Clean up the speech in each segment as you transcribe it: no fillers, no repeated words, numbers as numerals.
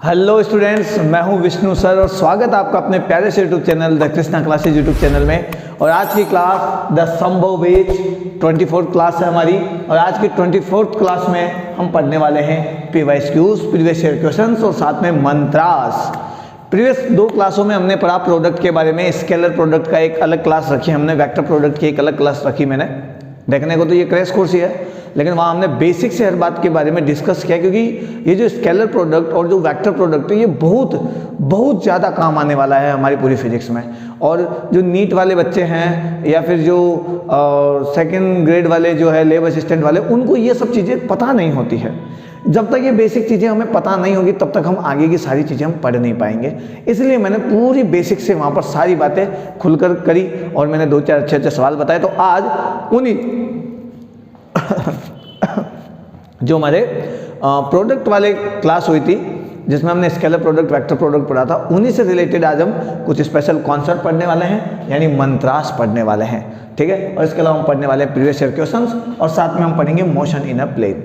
Hello students, मैं हूं Vishnu sir और स्वागत है आपका अपने प्यारे से YouTube channel the Krishna classes YouTube channel में। और आज की क्लास द संभव बेच 24th क्लास है हमारी। और आज की 24th क्लास में हम पढ़ने वाले हैं PYQs, प्रीवियस ईयर क्वेश्चंस और साथ में मंत्रास। प्रीवियस 2 क्लासों में हमने पढ़ा प्रोडक्ट के बारे में। स्केलर प्रोडक्ट का एक अलग क्लास रखी हमने, वेक्टर प्रोडक्ट की एक अलग क्लास रखी मैंने। देखने को तो ये क्रैश कोर्स ही है, लेकिन वहाँ हमने बेसिक से हर बात के बारे में डिस्कस किया, क्योंकि ये जो स्केलर प्रोडक्ट और जो वेक्टर प्रोडक्ट है ये बहुत ज़्यादा काम आने वाला है हमारी पूरी फिजिक्स में। और जो नीट वाले बच्चे हैं या फिर जो सेकंड ग्रेड वाले जो है लैब असिस्टेंट वाले, उनको ये सब चीज़ें पता नहीं होती है। जब तक ये बेसिक चीज़ें हमें पता नहीं होगी तब तक हम आगे की सारी चीज़ें हम पढ़ नहीं पाएंगे। इसलिए मैंने पूरी बेसिक से वहाँ पर सारी बातें खुलकर करी और मैंने 2-4 अच्छे सवाल बताए। तो आज उन्हीं जो हमारे प्रोडक्ट वाले क्लास हुई थी जिसमें हमने स्केलर प्रोडक्ट वेक्टर प्रोडक्ट पढ़ा था, उन्हीं से रिलेटेड आज हम कुछ स्पेशल कॉन्सेप्ट पढ़ने वाले हैं, यानी मंत्रास पढ़ने वाले हैं। ठीक है। और इसके अलावा हम पढ़ने वाले हैं प्रीवियस ईयर क्वेश्चंस और साथ में हम पढ़ेंगे motion in a plane.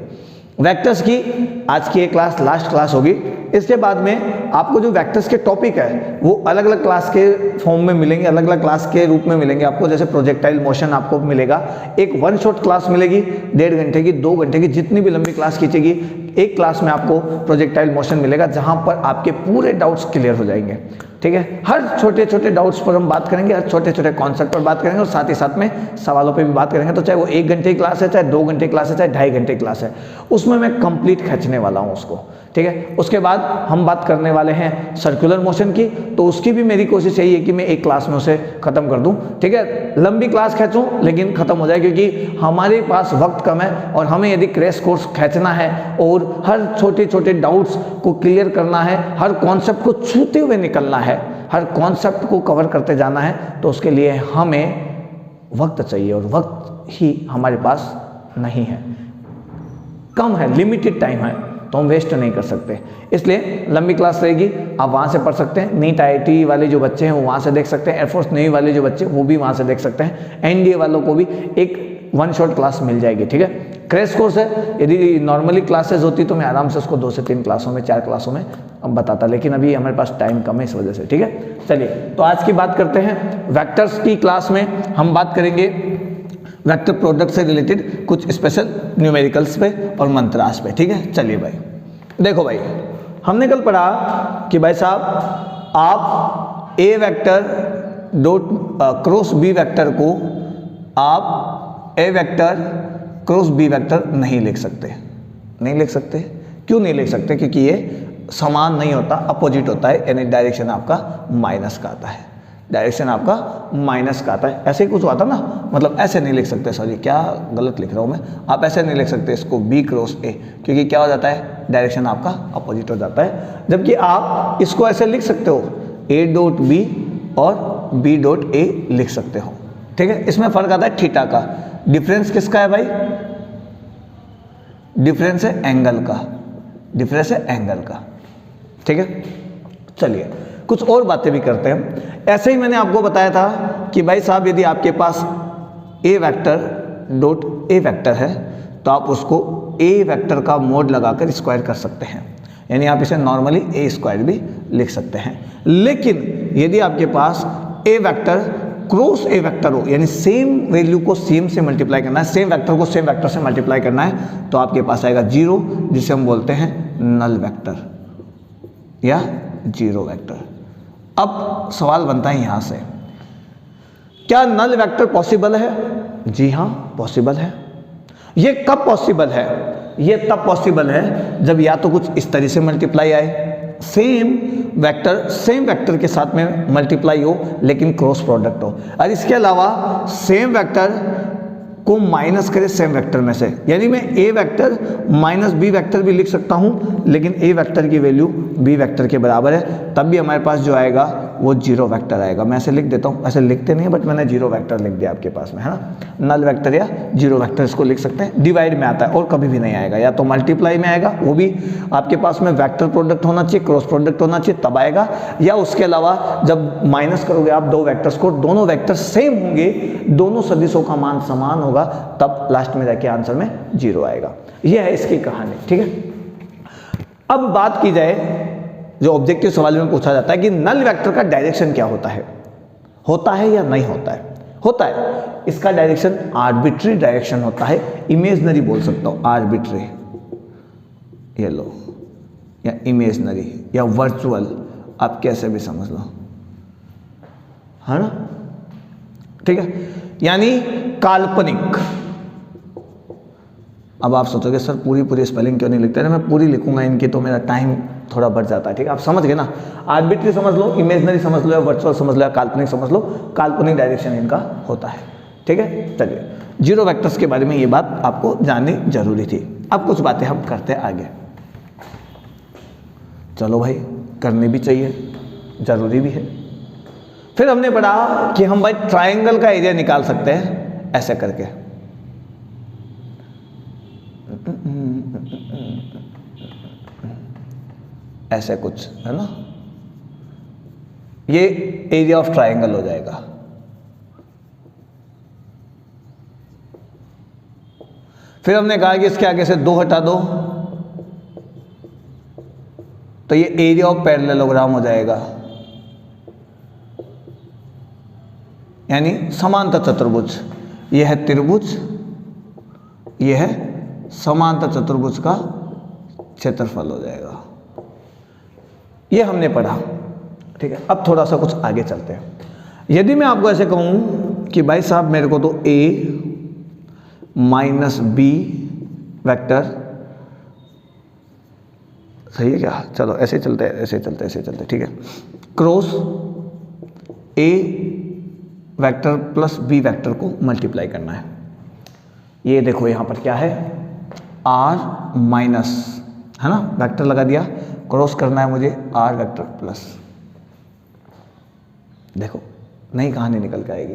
Vectors की आज की एक क्लास लास्ट क्लास होगी। इसके बाद में आपको जो वेक्टर्स के टॉपिक है वो अलग अलग क्लास के फॉर्म में मिलेंगे, अलग अलग क्लास के रूप में मिलेंगे आपको। जैसे प्रोजेक्टाइल मोशन आपको मिलेगा, एक 1 शॉट क्लास मिलेगी 1.5 घंटे की, 2 घंटे की, जितनी भी लंबी क्लास खींचेगी एक क्लास में आपको प्रोजेक्टाइल मोशन मिलेगा, जहां पर आपके पूरे डाउट्स क्लियर हो जाएंगे। ठीक है। हर छोटे छोटे डाउट्स पर हम बात करेंगे, हर छोटे छोटे कॉन्सेप्ट पर बात करेंगे और साथ ही साथ में सवालों पे भी बात करेंगे। तो चाहे वो 1 घंटे की क्लास है, चाहे 2 घंटे की क्लास है, चाहे 2.5 घंटे की क्लास है, उसमें मैं कंप्लीट खींचने वाला हूँ उसको। ठीक है। उसके बाद हम बात करने वाले हैं सर्कुलर मोशन की, तो उसकी भी मेरी कोशिश यही है कि मैं एक क्लास में उसे खत्म कर दूं। ठीक है। लंबी क्लास खींचूं लेकिन खत्म हो जाए, क्योंकि हमारे पास वक्त कम है और हमें यदि क्रैश कोर्स खींचना है और हर छोटे छोटे डाउट्स को क्लियर करना है, हर कॉन्सेप्ट को छूते हुए निकलना है, हर कॉन्सेप्ट को कवर करते जाना है, तो उसके लिए हमें वक्त चाहिए और वक्त ही हमारे पास नहीं है, कम है, लिमिटेड टाइम है, तो हम वेस्ट नहीं कर सकते। इसलिए लंबी क्लास रहेगी, आप वहाँ से पढ़ सकते हैं। नीट IIT वाले जो बच्चे हैं वो वहाँ से देख सकते हैं, एयरफोर्स नेवी वाले जो बच्चे वो भी वहाँ से देख सकते हैं, NDA वालों को भी एक 1 शॉट क्लास मिल जाएगी। ठीक है। क्रैश कोर्स है, यदि नॉर्मली क्लासेस होती तो मैं आराम से उसको 2 से 3 क्लासों में 4 क्लासों में बताता, लेकिन अभी हमारे पास टाइम कम है इस वजह से। ठीक है। चलिए तो आज की बात करते हैं। वेक्टर्स की क्लास में हम बात करेंगे वेक्टर प्रोडक्ट से रिलेटेड कुछ स्पेशल न्यूमेरिकल्स पे और मंत्रास पे। ठीक है। चलिए भाई, देखो भाई, हमने कल पढ़ा कि भाई साहब आप A vector dot cross B vector को आप A vector cross B vector नहीं लिख सकते। नहीं लिख सकते। क्यों नहीं लिख सकते? क्योंकि ये समान नहीं होता, अपोजिट होता है, यानी डायरेक्शन आपका माइनस का आता है, डायरेक्शन आपका माइनस का आता है। ऐसे ही कुछ हुआ था ना, मतलब ऐसे नहीं लिख सकते, सॉरी क्या गलत लिख रहा हूँ मैं, आप ऐसे नहीं लिख सकते इसको B क्रॉस A, क्योंकि क्या हो जाता है, डायरेक्शन आपका अपोजिट हो जाता है। जबकि आप इसको ऐसे लिख सकते हो, A डॉट B और B डॉट A लिख सकते हो। ठीक है। इसमें फर्क आता है थीटा का। डिफरेंस किसका है भाई? डिफरेंस है एंगल का, डिफरेंस है एंगल का। ठीक है। चलिए कुछ और बातें भी करते हैं। ऐसे ही मैंने आपको बताया था कि भाई साहब यदि आपके पास A vector dot A vector है तो आप उसको A वेक्टर का मोड लगाकर स्क्वायर कर सकते हैं, यानी आप इसे नॉर्मली A स्क्वायर भी लिख सकते हैं। लेकिन यदि आपके पास A vector cross A vector हो, यानी सेम वैल्यू को सेम से मल्टीप्लाई करना है, सेम वेक्टर को सेम वेक्टर से मल्टीप्लाई करना है, तो आपके पास आएगा 0, जिसे हम बोलते हैं नल वेक्टर या 0 वेक्टर। अब सवाल बनता है यहां से, क्या नल वेक्टर पॉसिबल है? जी हां, पॉसिबल है। ये कब पॉसिबल है? ये तब पॉसिबल है जब या तो कुछ इस तरह से मल्टीप्लाई आए, सेम वेक्टर के साथ में मल्टीप्लाई हो लेकिन क्रॉस प्रोडक्ट हो, और इसके अलावा सेम वेक्टर को माइनस करे सेम वेक्टर में से, यानी मैं A vector minus B vector भी लिख सकता हूं, लेकिन A वेक्टर की वैल्यू B वेक्टर के बराबर है, तब भी हमारे पास जो आएगा वो 0 वेक्टर आएगा। मैं ऐसे लिख देता हूं, ऐसे लिखते नहीं है बट मैंने 0 वेक्टर लिख दिया आपके पास में, है ना। नल वेक्टर या 0 वेक्टर इसको लिख सकते हैं। डिवाइड में आता है और कभी भी नहीं आएगा, या तो मल्टीप्लाई में आएगा, वो भी आपके पास में वेक्टर प्रोडक्ट होना चाहिए, क्रॉस प्रोडक्ट होना चाहिए, तब आएगा, या उसके अलावा जब माइनस करोगे आप 2 वेक्टर्स को, दोनों वेक्टर सेम होंगे, दोनों सदिशों का मान समान होगा, तब लास्ट में जाके आंसर में 0 आएगा। यह है इसकी कहानी। ठीक है। अब बात की जाए जो ऑब्जेक्टिव सवाल में पूछा जाता है कि नल वेक्टर का डायरेक्शन क्या होता है या नहीं होता है। इसका डायरेक्शन आर्बिट्री डायरेक्शन होता है, इमेजनरी बोल सकता हूं, आर्बिट्री, ये लो, या इमेजनरी या वर्चुअल, आप कैसे भी समझ लो, है ना, ठीक है, यानी काल्पनिक। अब आप सोचोगे सर पूरी स्पेलिंग क्यों नहीं लिखते? मैं पूरी लिखूंगा इनकी तो मेरा टाइम थोड़ा बढ़ जाता है, ठीक है, आप समझ गए ना। आर्बिट्री समझ लो, इमेजनरी समझ लो, या वर्चुअल समझ लो, या काल्पनिक समझ लो, काल्पनिक डायरेक्शन इनका होता है, ठीक है। चलिए, जीरो वेक्टर्स के बारे में ये बात आपको जाननी जरूरी थी। अब कुछ बातें हम करते हैं आगे। चलो भाई, करनी भी चाहिए, जरूरी भी है। फिर हमने पढ़ा कि हम भाई ट्राइंगल का एरिया निकाल सकते हैं ऐसे करके, ऐसे कुछ, है ना, ये एरिया ऑफ ट्राइंगल हो जाएगा। फिर हमने कहा कि इसके आगे से 2 हटा दो तो ये एरिया ऑफ पैरेललोग्राम हो जाएगा, यानी समांतर चतुर्भुज। ये है त्रिभुज, ये है समांतर चतुर्भुज का क्षेत्रफल हो जाएगा। ये हमने पढ़ा, ठीक है। अब थोड़ा सा कुछ आगे चलते हैं। यदि मैं आपको ऐसे कहूं कि भाई साहब मेरे को तो a माइनस b वेक्टर, सही है क्या? चलो ऐसे चलते, ठीक है, cross a vector plus b vector को मल्टीप्लाई करना है। ये देखो यहां पर क्या है, r माइनस, है ना, वेक्टर लगा दिया, क्रॉस करना है मुझे r वेक्टर प्लस। देखो नई कहानी निकल के आएगी।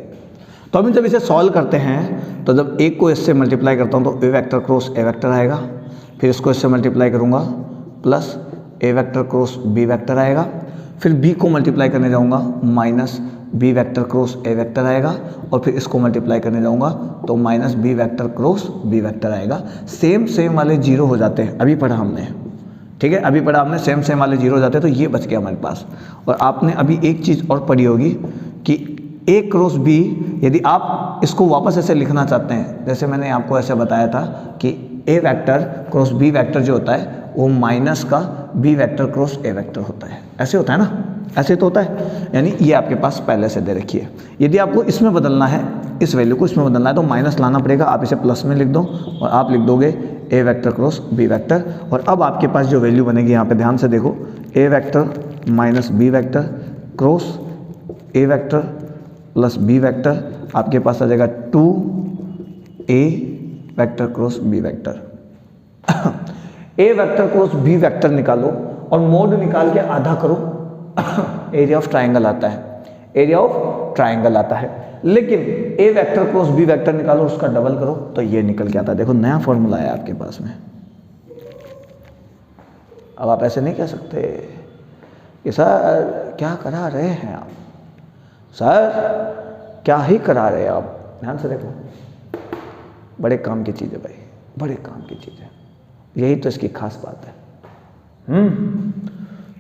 तो अभी जब इसे सॉल्व करते हैं तो जब एक को इससे मल्टीप्लाई करता हूं तो a vector cross a vector आएगा, फिर इसको इससे मल्टीप्लाई करूंगा plus a vector cross b vector आएगा, फिर b को मल्टीप्लाई करने जाऊंगा minus b vector cross a vector आएगा, और फिर इसको मल्टीप्लाई करने जाऊंगा तो minus b vector cross b vector आएगा। सेम वाले जीरो हो जाते हैं, अभी पढ़ा हमने, ठीक है, अभी पढ़ा हमने, सेम वाले जीरो हो जाते हैं, तो ये बच गया हमारे पास। और आपने अभी एक चीज़ और पढ़ी होगी कि a क्रॉस b, यदि आप इसको वापस ऐसे लिखना चाहते हैं, जैसे मैंने आपको ऐसे बताया था कि a vector cross b vector जो होता है वो माइनस का b vector cross a vector होता है, ऐसे होता है ना, ऐसे तो होता है, यानी ये आपके पास पहले से दे रखी है। यदि आपको इसमें बदलना है, इस वैल्यू को इसमें बदलना है, तो माइनस लाना पड़ेगा, आप इसे प्लस में लिख दो और आप लिख दोगे a vector cross b vector. और अब आपके पास जो वैल्यू बनेगी, यहाँ पे ध्यान से देखो, a vector minus b vector cross a vector plus b vector, आपके पास आ जाएगा 2a vector cross b vector. a vector cross b vector निकालो और मोड निकाल के आधा करो, एरिया ऑफ ट्राइंगल आता है, एरिया ऑफ ट्राइंगल आता है। लेकिन a vector cross b vector निकालो, उसका डबल करो तो ये निकल के आता है। देखो नया फॉर्मूला है आपके पास में। अब आप ऐसे नहीं कह सकते कि सर क्या करा रहे हैं आप, सर क्या ही करा रहे हैं आप। ध्यान से देखो, बड़े काम की चीज़ है भाई, बड़े काम की चीज़ है, यही तो इसकी खास बात है।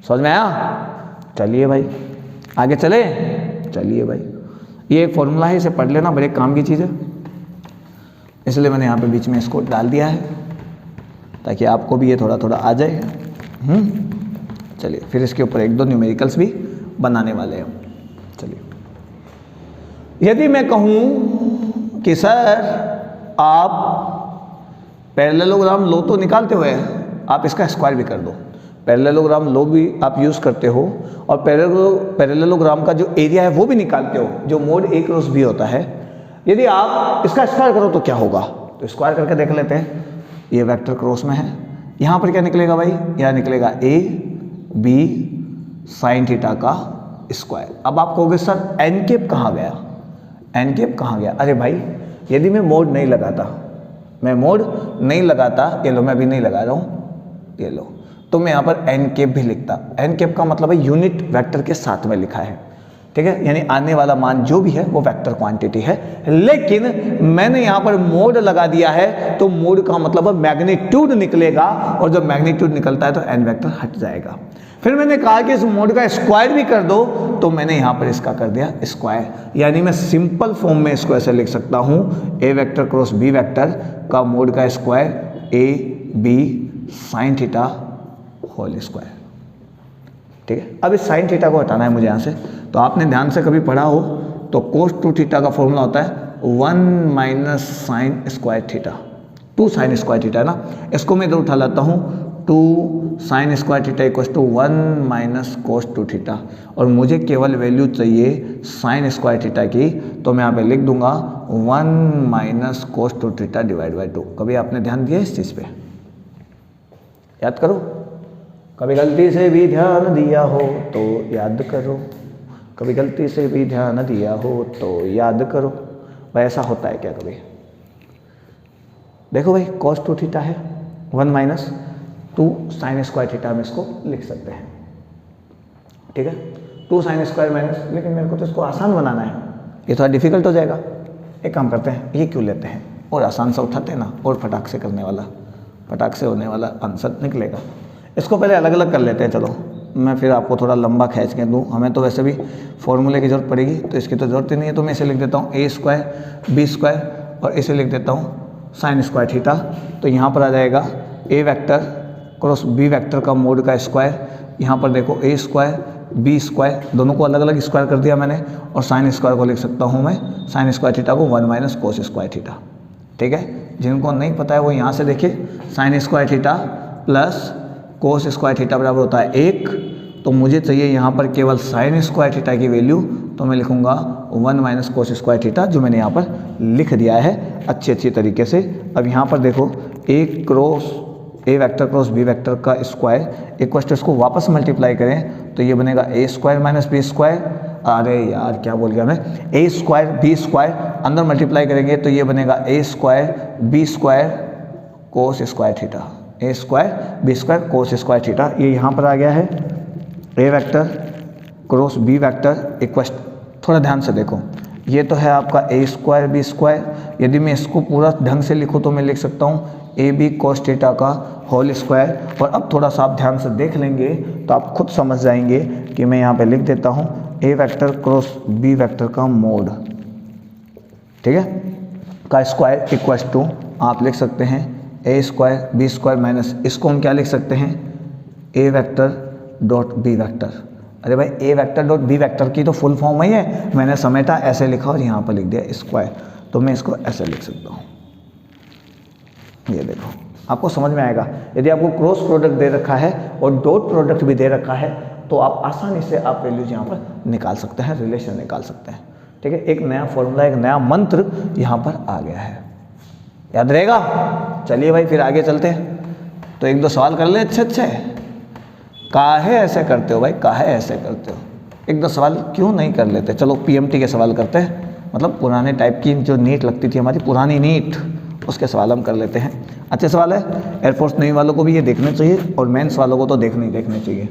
समझ में आया? चलिए भाई आगे चले, चलिए भाई, ये एक फॉर्मूला है, इसे पढ़ लेना, बड़े काम की चीज़ है, इसलिए मैंने यहाँ पे बीच में इसको डाल दिया है ताकि आपको भी ये थोड़ा थोड़ा आ जाए। चलिए फिर इसके ऊपर 1-2 न्यूमेरिकल्स भी बनाने वाले हैं। चलिए, यदि मैं कहूँ कि सर आप पैरेललोग्राम लो तो निकालते हुए, आप इसका स्क्वायर भी कर दो, पैरेललोग्राम लो भी आप यूज़ करते हो, और पैरेललोग्राम का जो एरिया है वो भी निकालते हो, जो मोड a क्रॉस b होता है। यदि आप इसका स्क्वायर करो तो क्या होगा, तो स्क्वायर करके देख लेते हैं। ये वेक्टर क्रॉस में है, यहाँ पर क्या निकलेगा भाई, यहाँ निकलेगा a b साइन थीटा का स्क्वायर। अब आप कहोगे सर एन कैप कहाँ गया, एन कैप कहाँ गया? अरे भाई यदि मैं मोड नहीं लगाता, मैं मोड नहीं लगाता, ये लो मैं अभी नहीं लगा रहा हूँ, ये लो, तो मैं यहाँ पर एन कैप भी लिखता। एन कैप का मतलब है यूनिट वेक्टर के साथ में लिखा है, ठीक है, यानी आने वाला मान जो भी है वो वेक्टर क्वांटिटी है। लेकिन मैंने यहाँ पर मोड लगा दिया है, तो मोड का मतलब मैग्नीट्यूड निकलेगा, और जब मैग्नीट्यूड निकलता है तो एन वेक्टर हट जाएगा। फिर मैंने कहा कि इस मोड का स्क्वायर भी कर दो, तो मैंने यहाँ पर इसका कर दिया स्क्वायर, यानी मैं सिंपल फॉर्म में इसको ऐसे लिख सकता हूँ A vector cross B vector का मोड का square A B sine theta whole square. ठीक है, अब इस साइन थीटा को हटाना है मुझे यहाँ से। तो आपने ध्यान से कभी पढ़ा हो तो कोस 2 थीटा का फॉर्मूला होता है 1 minus sine square theta, 2 sine square theta है ना, इसको मैं इधर उठा लाता हूँ 2 sine square theta equal to 1 minus cos 2 theta, और मुझे केवल वैल्यू चाहिए साइन स्क्वायर थीटा की, तो मैं यहाँ पे लिख दूंगा 1 minus cos 2 theta divide by 2। कभी आपने ध्यान दिया इस चीज़ पे? याद करो, कभी गलती से भी ध्यान दिया हो तो याद करो, कभी गलती से भी ध्यान दिया हो तो याद करो। भाई ऐसा होता है क्या कभी? देखो भाई cos 2 थीटा है 1 माइनस 2 साइन स्क्वायर थीटा, हम इसको लिख सकते हैं। ठीक है, 2 साइन स्क्वायर माइनस, लेकिन मेरे को तो इसको आसान बनाना है, ये थोड़ा डिफिकल्ट हो जाएगा। एक काम करते हैं, ये क्यों लेते हैं और आसान सा उठाते हैं ना, और फटाक से करने वाला, फटाक से होने वाला आंसर निकलेगा। इसको पहले अलग अलग कर लेते हैं। चलो मैं फिर आपको थोड़ा लंबा खींच के दूँ, हमें तो वैसे भी फॉर्मूले की ज़रूरत पड़ेगी, तो इसकी तो ज़रूरत ही नहीं है। तो मैं इसे लिख देता हूँ ए स्क्वायर बी स्क्वायर, और इसे लिख देता हूँ साइन स्क्वायर थीटा। तो यहाँ पर आ जाएगा ए वेक्टर क्रॉस बी वेक्टर का मोड का स्क्वायर। यहाँ पर देखो ए स्क्वायर बी स्क्वायर, दोनों को अलग अलग स्क्वायर कर दिया मैंने, और साइन स्क्वायर को लिख सकता हूँ मैं साइन स्क्वायर थीटा को 1 माइनस कोस स्क्वायर थीटा। ठीक है, जिनको नहीं पता है वो यहाँ से देखिए, sign square theta plus cos square theta बराबर होता है 1, तो मुझे चाहिए यहाँ पर केवल साइन स्क्वायर थीटा की वैल्यू, तो मैं लिखूँगा 1 माइनस कोस स्क्वायर थीटा, जो मैंने यहाँ पर लिख दिया है अच्छी तरीके से। अब यहाँ पर देखो A vector cross B vector का स्क्वायर इक्वल टू, इसको वापस मल्टीप्लाई करें तो ये बनेगा A square minus B square, अरे यार क्या बोल गया मैं, ए स्क्वायर बी स्क्वायर, अंदर मल्टीप्लाई करेंगे तो ये बनेगा A square B square cos square theta, A square B square cos square theta. ये यहाँ पर आ गया है A vector cross B vector equal, थोड़ा ध्यान से देखो, ये तो है आपका ए स्क्वायर बी स्क्वायर। यदि मैं इसको पूरा ढंग से लिखूँ तो मैं लिख सकता हूँ ए बी कोस थीटा का होल स्क्वायर। और अब थोड़ा सा आप ध्यान से देख लेंगे तो आप खुद समझ जाएंगे कि मैं यहाँ पे लिख देता हूँ A vector cross B vector का मोड, ठीक है, का स्क्वायर इक्वल टू, आप लिख सकते हैं ए स्क्वायर बी स्क्वायर माइनस, इसको हम क्या लिख सकते हैं, ए वेक्टर डॉट बी वेक्टर। अरे भाई ए वेक्टर डॉट बी वेक्टर की तो फुल फॉर्म ही है, मैंने समेटा ऐसे लिखा और यहाँ पर लिख दिया स्क्वायर, तो मैं इसको ऐसे लिख सकता हूँ। ये देखो आपको समझ में आएगा। यदि आपको क्रॉस प्रोडक्ट दे रखा है और डॉट प्रोडक्ट भी दे रखा है तो आप आसानी से आप वैल्यूज यहाँ पर निकाल सकते हैं, रिलेशन निकाल सकते हैं। ठीक है, एक नया फॉर्मूला, एक नया मंत्र यहाँ पर आ गया है, याद रहेगा। चलिए भाई फिर आगे चलते हैं, तो एक दो सवाल कर ले अच्छे। काहे ऐसे करते हो भाई, काहे ऐसे करते हो, एक दो सवाल क्यों नहीं कर लेते। चलो पीएमटी के सवाल करते हैं, मतलब पुराने टाइप की जो नीट लगती थी हमारी, पुरानी नीट, उसके सवाल हम कर लेते हैं। अच्छे सवाल है, एयरफोर्स नेवी वालों को भी ये देखने चाहिए और मेंस वालों को तो देखने चाहिए।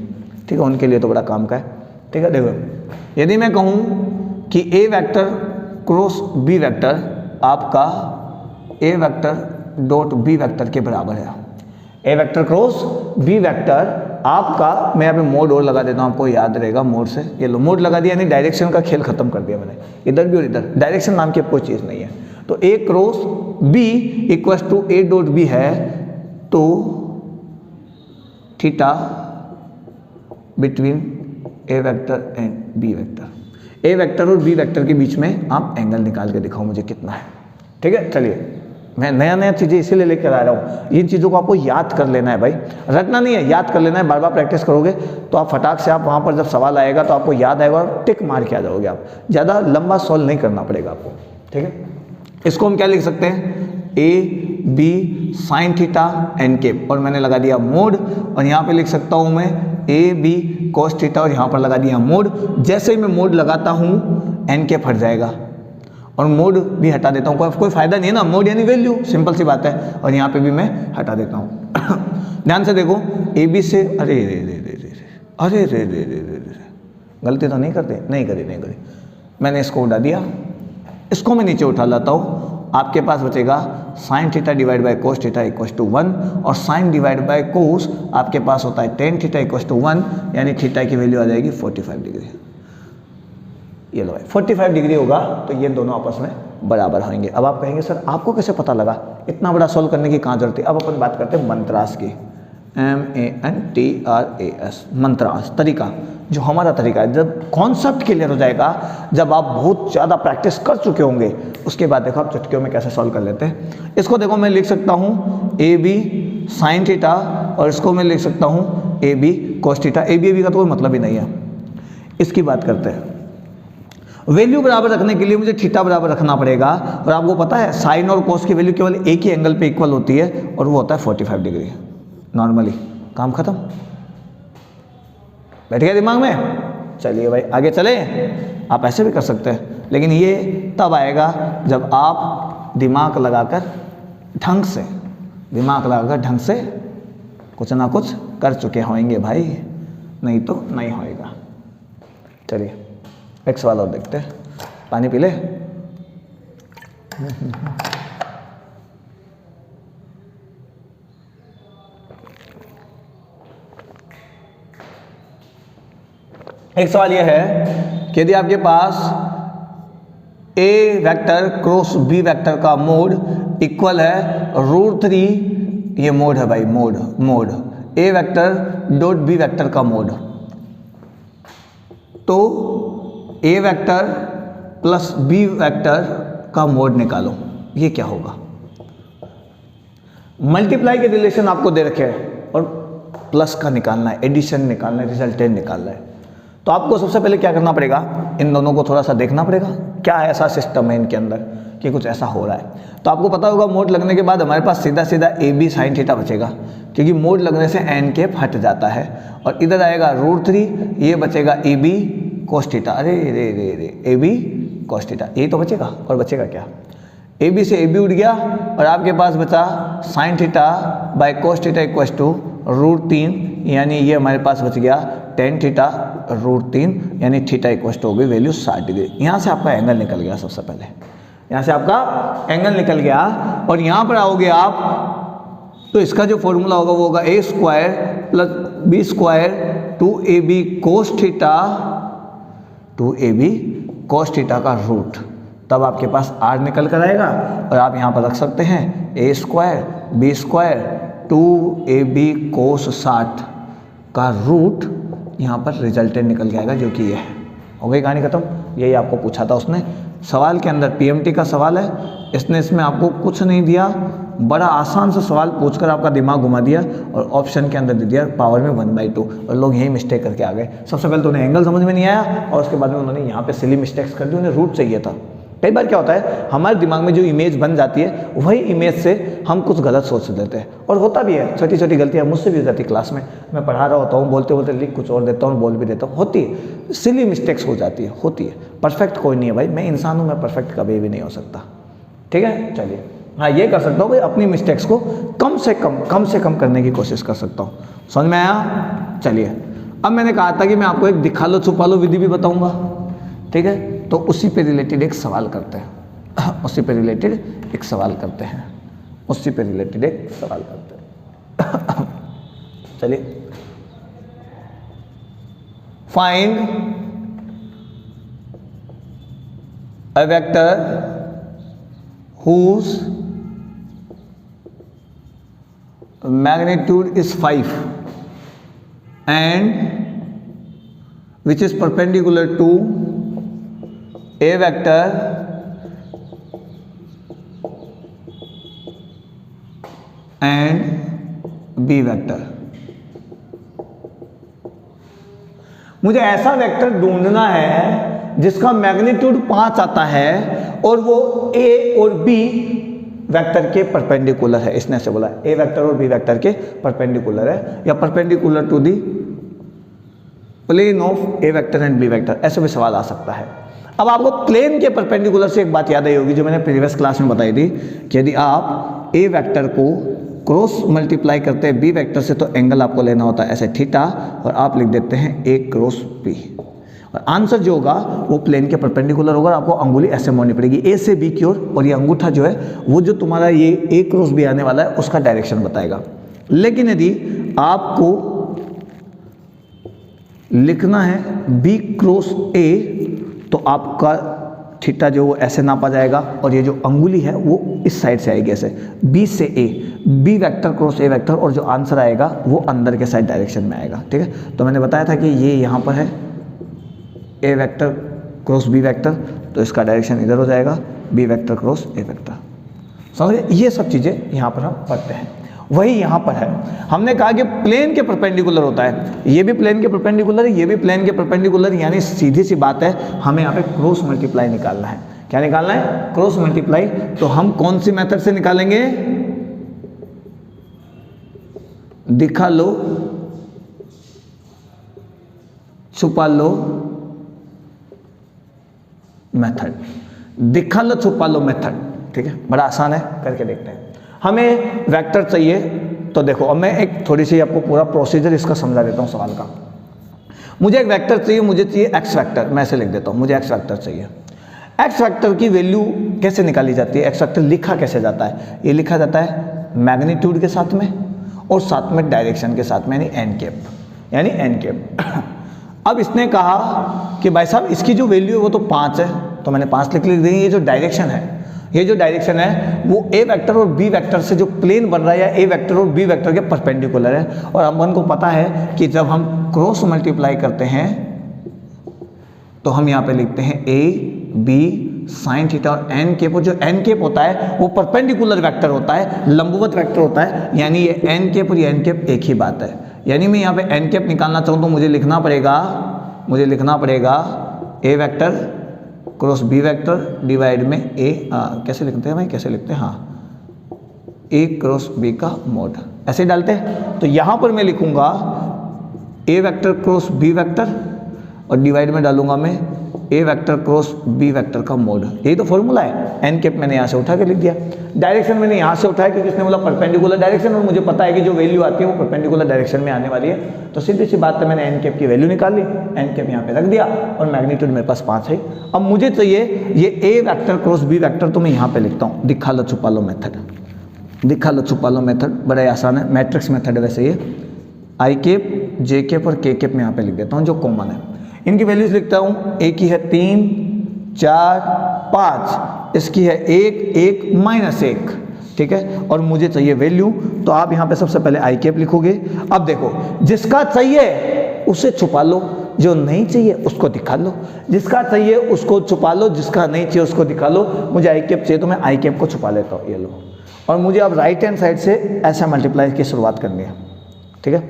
ठीक है, उनके लिए तो बड़ा काम का है। ठीक है, देखो यदि मैं कहूँ कि ए वेक्टर क्रॉस बी वेक्टर आपका ए वेक्टर डॉट बी वेक्टर के बराबर है, A vector cross B vector आपका, मैं यहाँ पे मोड और लगा देता हूँ, आपको याद रहेगा मोड से। ये लो मोड लगा दिया, यानी डायरेक्शन का खेल खत्म कर दिया मैंने, इधर भी और इधर, डायरेक्शन नाम की कोई चीज़ नहीं है। तो A cross B equal to A dot B है, तो theta between A vector and B vector, A vector और बी वेक्टर के बीच में आप एंगल निकाल के दिखाओ मुझे कितना है। ठीक है, चलिए मैं नया चीज़ें इसीलिए लेकर आ रहा हूँ, इन चीज़ों को आपको याद कर लेना है भाई, रटना नहीं है, याद कर लेना है। बार बार प्रैक्टिस करोगे तो आप फटाक से, आप वहाँ पर जब सवाल आएगा तो आपको याद आएगा और टिक मार के आ जाओगे आप, ज़्यादा लंबा सॉल्व नहीं करना पड़ेगा आपको। ठीक है, इसको हम क्या लिख सकते हैं, A B sine theta N के, और मैंने लगा दिया मोड, और यहाँ पे लिख सकता हूँ मैं ए बी कोस थीटा, और यहाँ पर लगा दिया मोड। जैसे ही मैं मोड लगाता हूँ एन के फट जाएगा, और मोड भी हटा देता हूँ, कोई फायदा नहीं है ना, मोड यानी वैल्यू, सिंपल सी बात है, और यहाँ पे भी मैं हटा देता हूँ। ध्यान से देखो, ए बी से, अरे रे रे रे रे अरे रे रे रे रे रे, गलती तो नहीं करते, नहीं करी, मैंने इसको उड़ा दिया, इसको मैं नीचे उठा लाता हूँ, आपके पास बचेगा sine theta divide by cos theta equal to 1, और साइन डिवाइड बाई कोस आपके पास होता है टेन थीटा इक्वल टू 1, यानी थीटा की वैल्यू आ जाएगी 45 डिग्री। ये लो भाई 45 डिग्री होगा तो ये दोनों आपस में बराबर होंगे। अब आप कहेंगे सर आपको कैसे पता लगा, इतना बड़ा सॉल्व करने की कहाँ जरूरत है। अब अपन बात करते हैं मंत्रास की, MANTRAS, मंत्रास तरीका, जो हमारा तरीका है। जब कॉन्सेप्ट क्लियर हो जाएगा, जब आप बहुत ज़्यादा प्रैक्टिस कर चुके होंगे, उसके बाद देखो आप चुटकियों में कैसे सॉल्व कर लेते हैं। इसको देखो मैं लिख सकता हूँ AB साइन थीटा, और इसको मैं लिख सकता हूँ AB कोस थीटा। AB का तो कोई मतलब ही नहीं है। इसकी बात करते हैं, वैल्यू बराबर रखने के लिए मुझे थीटा बराबर रखना पड़ेगा, और आपको पता है साइन और कोस की वैल्यू केवल एक ही एंगल पे इक्वल होती है, और वो होता है 45 डिग्री। नॉर्मली काम खत्म, बैठ गया दिमाग में। चलिए भाई आगे चले। आप ऐसे भी कर सकते हैं, लेकिन ये तब आएगा जब आप दिमाग लगाकर ढंग से कुछ ना कुछ कर चुके होंगे भाई, नहीं तो नहीं होएगा। चलिए एक सवाल और देखते हैं। पानी पी ले। एक सवाल यह है कि यदि आपके पास A vector cross B vector का मोड इक्वल है √3, ये मोड है भाई, mode A vector dot B vector का मोड, तो A vector plus B vector का मोड निकालो। ये क्या होगा। मल्टीप्लाई के रिलेशन आपको दे रखे हैं और प्लस का निकालना है, एडिशन निकालना है, रिजल्टेंट निकालना है। तो आपको सबसे पहले क्या करना पड़ेगा, इन दोनों को थोड़ा सा देखना पड़ेगा, क्या ऐसा सिस्टम है इनके अंदर कि कुछ ऐसा हो रहा है। तो आपको पता होगा मोड लगने के बाद हमारे पास सीधा AB साइन थीटा बचेगा, क्योंकि मोड लगने से एन कैप हट जाता है, और इधर आएगा √3, ये बचेगा AB कोस थीटा। अरे रे रे रे AB कोस थीटा, यही तो बचेगा। और बचेगा क्या, AB से AB उड़ गया, और आपके पास बचा sine theta by cos theta equal to √3, यानी ये हमारे पास बच गया टेन थीटा √3, यानी थीटा इक्वल टू हो गई वैल्यू 60 डिग्री। यहाँ से आपका एंगल निकल गया। सबसे पहले यहाँ से आपका एंगल निकल गया, और यहाँ पर आओगे आप तो इसका जो फॉर्मूला होगा वो होगा A² plus B² 2AB cos theta का रूट। तब आपके पास R निकल कर आएगा, और आप यहाँ पर रख सकते हैं A² B² 2AB कोस 60 का रूट, यहाँ पर रिजल्टेंट निकल के आएगा, जो कि ये है। हो गई कहानी खत्म। यही आपको पूछा था उसने सवाल के अंदर, PMT का सवाल है, इसने इसमें आपको कुछ नहीं दिया, बड़ा आसान सा सवाल पूछकर आपका दिमाग घुमा दिया, और ऑप्शन के अंदर दे दिया पावर में 1/2, और लोग यही मिस्टेक करके आ गए। सबसे पहले तो उन्हें एंगल समझ में नहीं आया, और उसके बाद में उन्होंने यहाँ पे सिली मिस्टेक्स कर दी, उन्हें रूट चाहिए था। कई बार क्या होता है, हमारे दिमाग में जो इमेज बन जाती है, वही इमेज से हम कुछ गलत सोच देते हैं, और होता भी है। छोटी छोटी गलतियां मुझसे भी हो जाती है क्लास में, मैं पढ़ा रहा होता हूँ, बोलते बोलते लिख कुछ और देता हूँ, बोल भी देता हूँ, होती है, सिली मिस्टेक्स हो जाती है, होती है। परफेक्ट कोई नहीं है भाई, मैं इंसान हूँ, मैं परफेक्ट कभी भी नहीं हो सकता। ठीक है, चलिए हाँ ये कर सकता हूँ भाई, अपनी मिस्टेक्स को कम से कम करने की कोशिश कर सकता हूँ। समझ में आया। चलिए अब मैंने कहा था कि मैं आपको एक दिखा लो छुपा लो विधि भी बताऊँगा, ठीक है, तो उसी पे रिलेटेड एक सवाल करते हैं, चलिए find a vector whose magnitude is 5 and which is perpendicular to A vector and B vector। मुझे ऐसा वेक्टर ढूंढना है जिसका मैग्नीट्यूड 5 आता है और वो A और B वेक्टर के परपेंडिकुलर है। इसने ऐसे बोला A वेक्टर और B वेक्टर के परपेंडिकुलर है, या perpendicular to the plane of A vector and B vector, ऐसे भी सवाल आ सकता है। अब आपको प्लेन के परपेंडिकुलर से एक बात याद आई होगी जो मैंने प्रीवियस क्लास में बताई थी कि यदि आप A वेक्टर को क्रॉस मल्टीप्लाई करते हैं B वेक्टर से तो एंगल आपको लेना होता है ऐसे थीटा, और आप लिख देते हैं A क्रॉस B, और आंसर जो होगा वो प्लेन के परपेंडिकुलर होगा, आपको अंगुली ऐसे मोड़नी पड़ेगी ए से बी की ओर, और ये अंगूठा जो है वो जो तुम्हारा ये ए क्रॉस बी आने वाला है उसका डायरेक्शन बताएगा। लेकिन यदि आपको लिखना है बी क्रॉस ए तो आपका थीटा जो वो ऐसे नापा जाएगा, और ये जो अंगुली है वो इस साइड से आएगी ऐसे, बी से A, B vector cross A vector, और जो आंसर आएगा वो अंदर के साइड डायरेक्शन में आएगा। ठीक है, तो मैंने बताया था कि ये यहाँ पर है A vector cross B vector, तो इसका डायरेक्शन इधर हो जाएगा, B vector cross A vector. समझ गए? ये सब चीज़ें यहाँ पर हम पढ़ते हैं। वही यहाँ पर है, हमने कहा कि प्लेन के परपेंडिकुलर होता है, ये भी प्लेन के परपेंडिकुलर है, ये भी प्लेन के परपेंडिकुलर, यानी सीधी सी बात है हमें यहाँ पे क्रॉस मल्टीप्लाई निकालना है। क्या निकालना है? Cross multiply. तो हम कौन सी मेथड से निकालेंगे? दिखा लो छुपा लो मेथड, दिखा लो छुपा लो मेथड। ठीक है, बड़ा आसान है, करके देखते हैं। हमें वेक्टर चाहिए, तो देखो अब मैं एक थोड़ी सी आपको पूरा प्रोसीजर इसका समझा देता हूँ सवाल का। मुझे एक वेक्टर चाहिए, मुझे चाहिए एक्स वेक्टर, मैं ऐसे लिख देता हूँ, मुझे एक्स वेक्टर चाहिए। एक्स वेक्टर की वैल्यू कैसे निकाली जाती है? एक्स वेक्टर लिखा कैसे जाता है? ये लिखा जाता है मैग्नीट्यूड के साथ में और साथ में डायरेक्शन के साथ में, यानी एन कैप, यानी एन कैप। अब इसने कहा कि भाई साहब इसकी जो वैल्यू है वो तो 5 है, तो मैंने 5 लिख देंगे। ये जो डायरेक्शन है, ये जो डायरेक्शन है वो ए वेक्टर और बी वेक्टर से जो प्लेन बन रहा है, या ए वेक्टर और बी वेक्टर के परपेंडिकुलर है। और अपन को पता है कि जब हम क्रॉस मल्टीप्लाई करते हैं तो हम यहाँ पे लिखते हैं ए बी साइन थीटा, और एन केप, जो एन केप होता है वो परपेंडिकुलर वेक्टर होता है, लंबवत वेक्टर होता है, यानी ये एन केप और ये एन केप एक ही बात है। यानी मैं यहाँ पे एन केप निकालना चाहूँ तो मुझे लिखना पड़ेगा A vector cross B vector divide में ए, कैसे लिखते हैं भाई, कैसे लिखते हैं, हाँ, ए क्रॉस बी का मोड, ऐसे डालते हैं। तो यहाँ पर मैं लिखूंगा A vector cross B vector, और डिवाइड में डालूंगा मैं ए वेक्टर क्रॉस बी वेक्टर का मोड। यही तो फॉर्मूला है। एन कैप मैंने यहाँ से उठा के लिख दिया, डायरेक्शन मैंने यहाँ से उठाया क्योंकि इसने बोला परपेंडिकुलर डायरेक्शन, और मुझे पता है कि जो वैल्यू आती है वो परपेंडिकुलर डायरेक्शन में आने वाली है। तो सीधी सी बात है, मैंने एन कैप की वैल्यू निकाल ली, एन कैप यहाँ पे रख दिया, और मैग्नीट्यूड मेरे पास 5 है। अब मुझे चाहिए ये ए वेक्टर क्रॉस बी वेक्टर, तो मैं यहाँ पे लिखता हूँ दिखा लो छुपा लो मेथड। दिखा लो छुपा लो मेथड बड़ा ही आसान है, मैट्रिक्स मेथड है वैसे ये। आई कैप, जे कैप और के कैप में यहाँ पे लिख देता हूँ जो कॉमन है। इनकी वैल्यूज लिखता हूँ, ए की है 3 4 5, इसकी है 1 1 -1। ठीक है, और मुझे चाहिए वैल्यू, तो आप यहाँ पे सबसे पहले आई कैप लिखोगे। अब देखो, जिसका चाहिए उसे छुपा लो, जो नहीं चाहिए उसको दिखा लो, जिसका चाहिए उसको छुपा लो, जिसका नहीं चाहिए उसको दिखा लो। मुझे आई कैप चाहिए तो मैं आई कैप को छुपा लेता हूँ, ये लो। और मुझे अब राइट हैंड साइड से ऐसा मल्टीप्लाई की शुरुआत करनी है। ठीक है,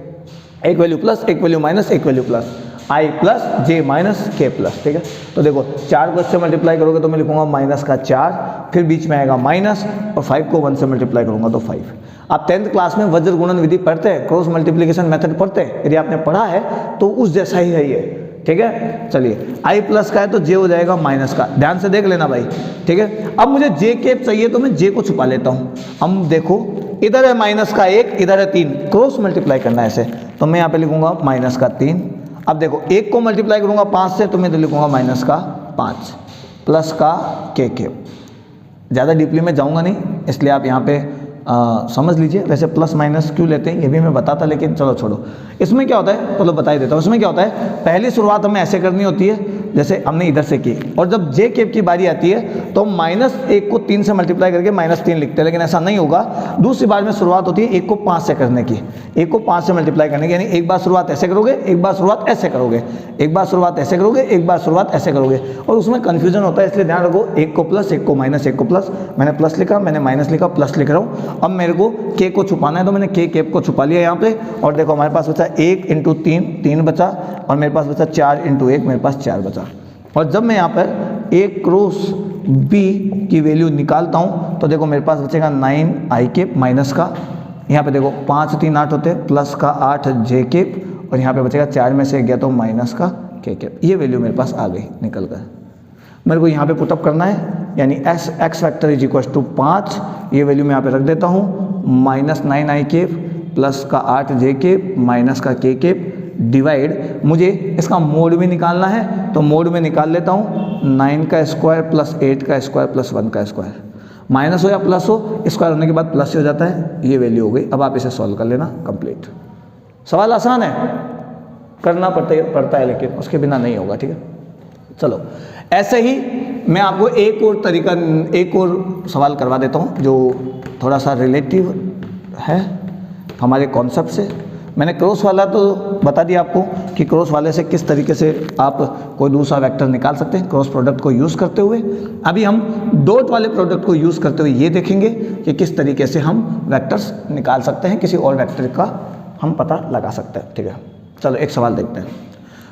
एक वैल्यू प्लस, एक वैल्यू माइनस, एक वैल्यू प्लस, आई प्लस जे माइनस के प्लस। ठीक है, तो देखो 4 को इससे मल्टीप्लाई करोगे तो मैं लिखूंगा माइनस का 4, फिर बीच में आएगा माइनस, और 5 को 1 से मल्टीप्लाई करूंगा तो 5। आप 10th क्लास में वज्र गुणन विधि पढ़ते हैं, क्रॉस मल्टीप्लिकेशन मेथड पढ़ते हैं, यदि आपने पढ़ा है तो उस जैसा ही है ये। ठीक है, चलिए आई प्लस का है तो जे हो जाएगा माइनस का, ध्यान से देख लेना भाई। ठीक है, अब मुझे जे केप चाहिए तो मैं जे को छुपा लेता हूँ। अब देखो इधर है माइनस का 1, इधर है 3, क्रॉस मल्टीप्लाई करना है ऐसे, तो मैं यहाँ पे लिखूंगा माइनस का 3। अब देखो 1 को मल्टीप्लाई करूंगा 5 से, तो मैं तो लिखूंगा माइनस का 5 प्लस का के केप। ज़्यादा डीपली में जाऊंगा नहीं, इसलिए आप यहाँ पे समझ लीजिए। वैसे प्लस माइनस क्यों लेते हैं ये भी मैं बताता, लेकिन चलो छोड़ो। इसमें क्या होता है, चलो बता ही देता हूँ। इसमें क्या होता है, पहली शुरुआत हमें ऐसे करनी होती है जैसे हमने इधर से की, और जब जे केप की बारी आती है तो -1 को 3 से मल्टीप्लाई करके -3 लिखते हैं, लेकिन ऐसा नहीं होगा। दूसरी बार में शुरुआत होती है 1 को 5 से करने की, 1 को 5 से मल्टीप्लाई करने की, यानी एक बार शुरुआत ऐसे करोगे, एक बार शुरुआत ऐसे करोगे, एक बार शुरुआत ऐसे करोगे, एक बार शुरुआत ऐसे करोगे, और उसमें कन्फ्यूजन होता है, इसलिए ध्यान रखो 1 को प्लस, 1 को माइनस, 1 को प्लस। मैंने प्लस लिखा, मैंने माइनस लिखा, प्लस लिख रहा हूँ। अब मेरे को के को छुपाना है तो मैंने के केप को छुपा लिया यहाँ पे, और देखो हमारे पास बचा 1 × 3 3 बचा, और मेरे पास बचा 4 × 1 मेरे पास 4 बचा। और जब मैं यहाँ पर ए क्रॉस बी की वैल्यू निकालता हूँ तो देखो मेरे पास बचेगा 9 आई केप माइनस का, यहाँ पे देखो 5 3 8 होते हैं, प्लस का 8 जे केप, और यहाँ पे बचेगा 4 में से गया तो माइनस का के केप। ये वैल्यू मेरे पास आ गई निकल कर। मेरे को यहाँ पे पुटअप करना है, यानी X factor is equal to 5, ये वैल्यू मैं यहाँ पे रख देता हूँ, -9 आई केप प्लस का 8 जे केप माइनस का के केप डिवाइड, मुझे इसका मोड भी निकालना है तो मोड में निकाल लेता हूँ 9 का स्क्वायर प्लस 8 का स्क्वायर प्लस 1 का स्क्वायर, माइनस हो या प्लस हो, स्क्वायर होने के बाद प्लस से हो जाता है, ये वैल्यू हो गई। अब आप इसे सॉल्व कर लेना, कंप्लीट। सवाल आसान है, करना पड़ता है लेकिन उसके बिना नहीं होगा, ठीक है। चलो ऐसे ही मैं आपको एक और सवाल करवा देता हूँ जो थोड़ा सा रिलेटिव है हमारे कॉन्सेप्ट से। मैंने क्रॉस वाला तो बता दिया आपको कि क्रॉस वाले से किस तरीके से आप कोई दूसरा वेक्टर निकाल सकते हैं क्रॉस प्रोडक्ट को यूज़ करते हुए। अभी हम डॉट वाले प्रोडक्ट को यूज़ करते हुए ये देखेंगे कि किस तरीके से हम वेक्टर्स निकाल सकते हैं, किसी और वेक्टर का हम पता लगा सकते हैं, ठीक है। चलो एक सवाल देखते हैं।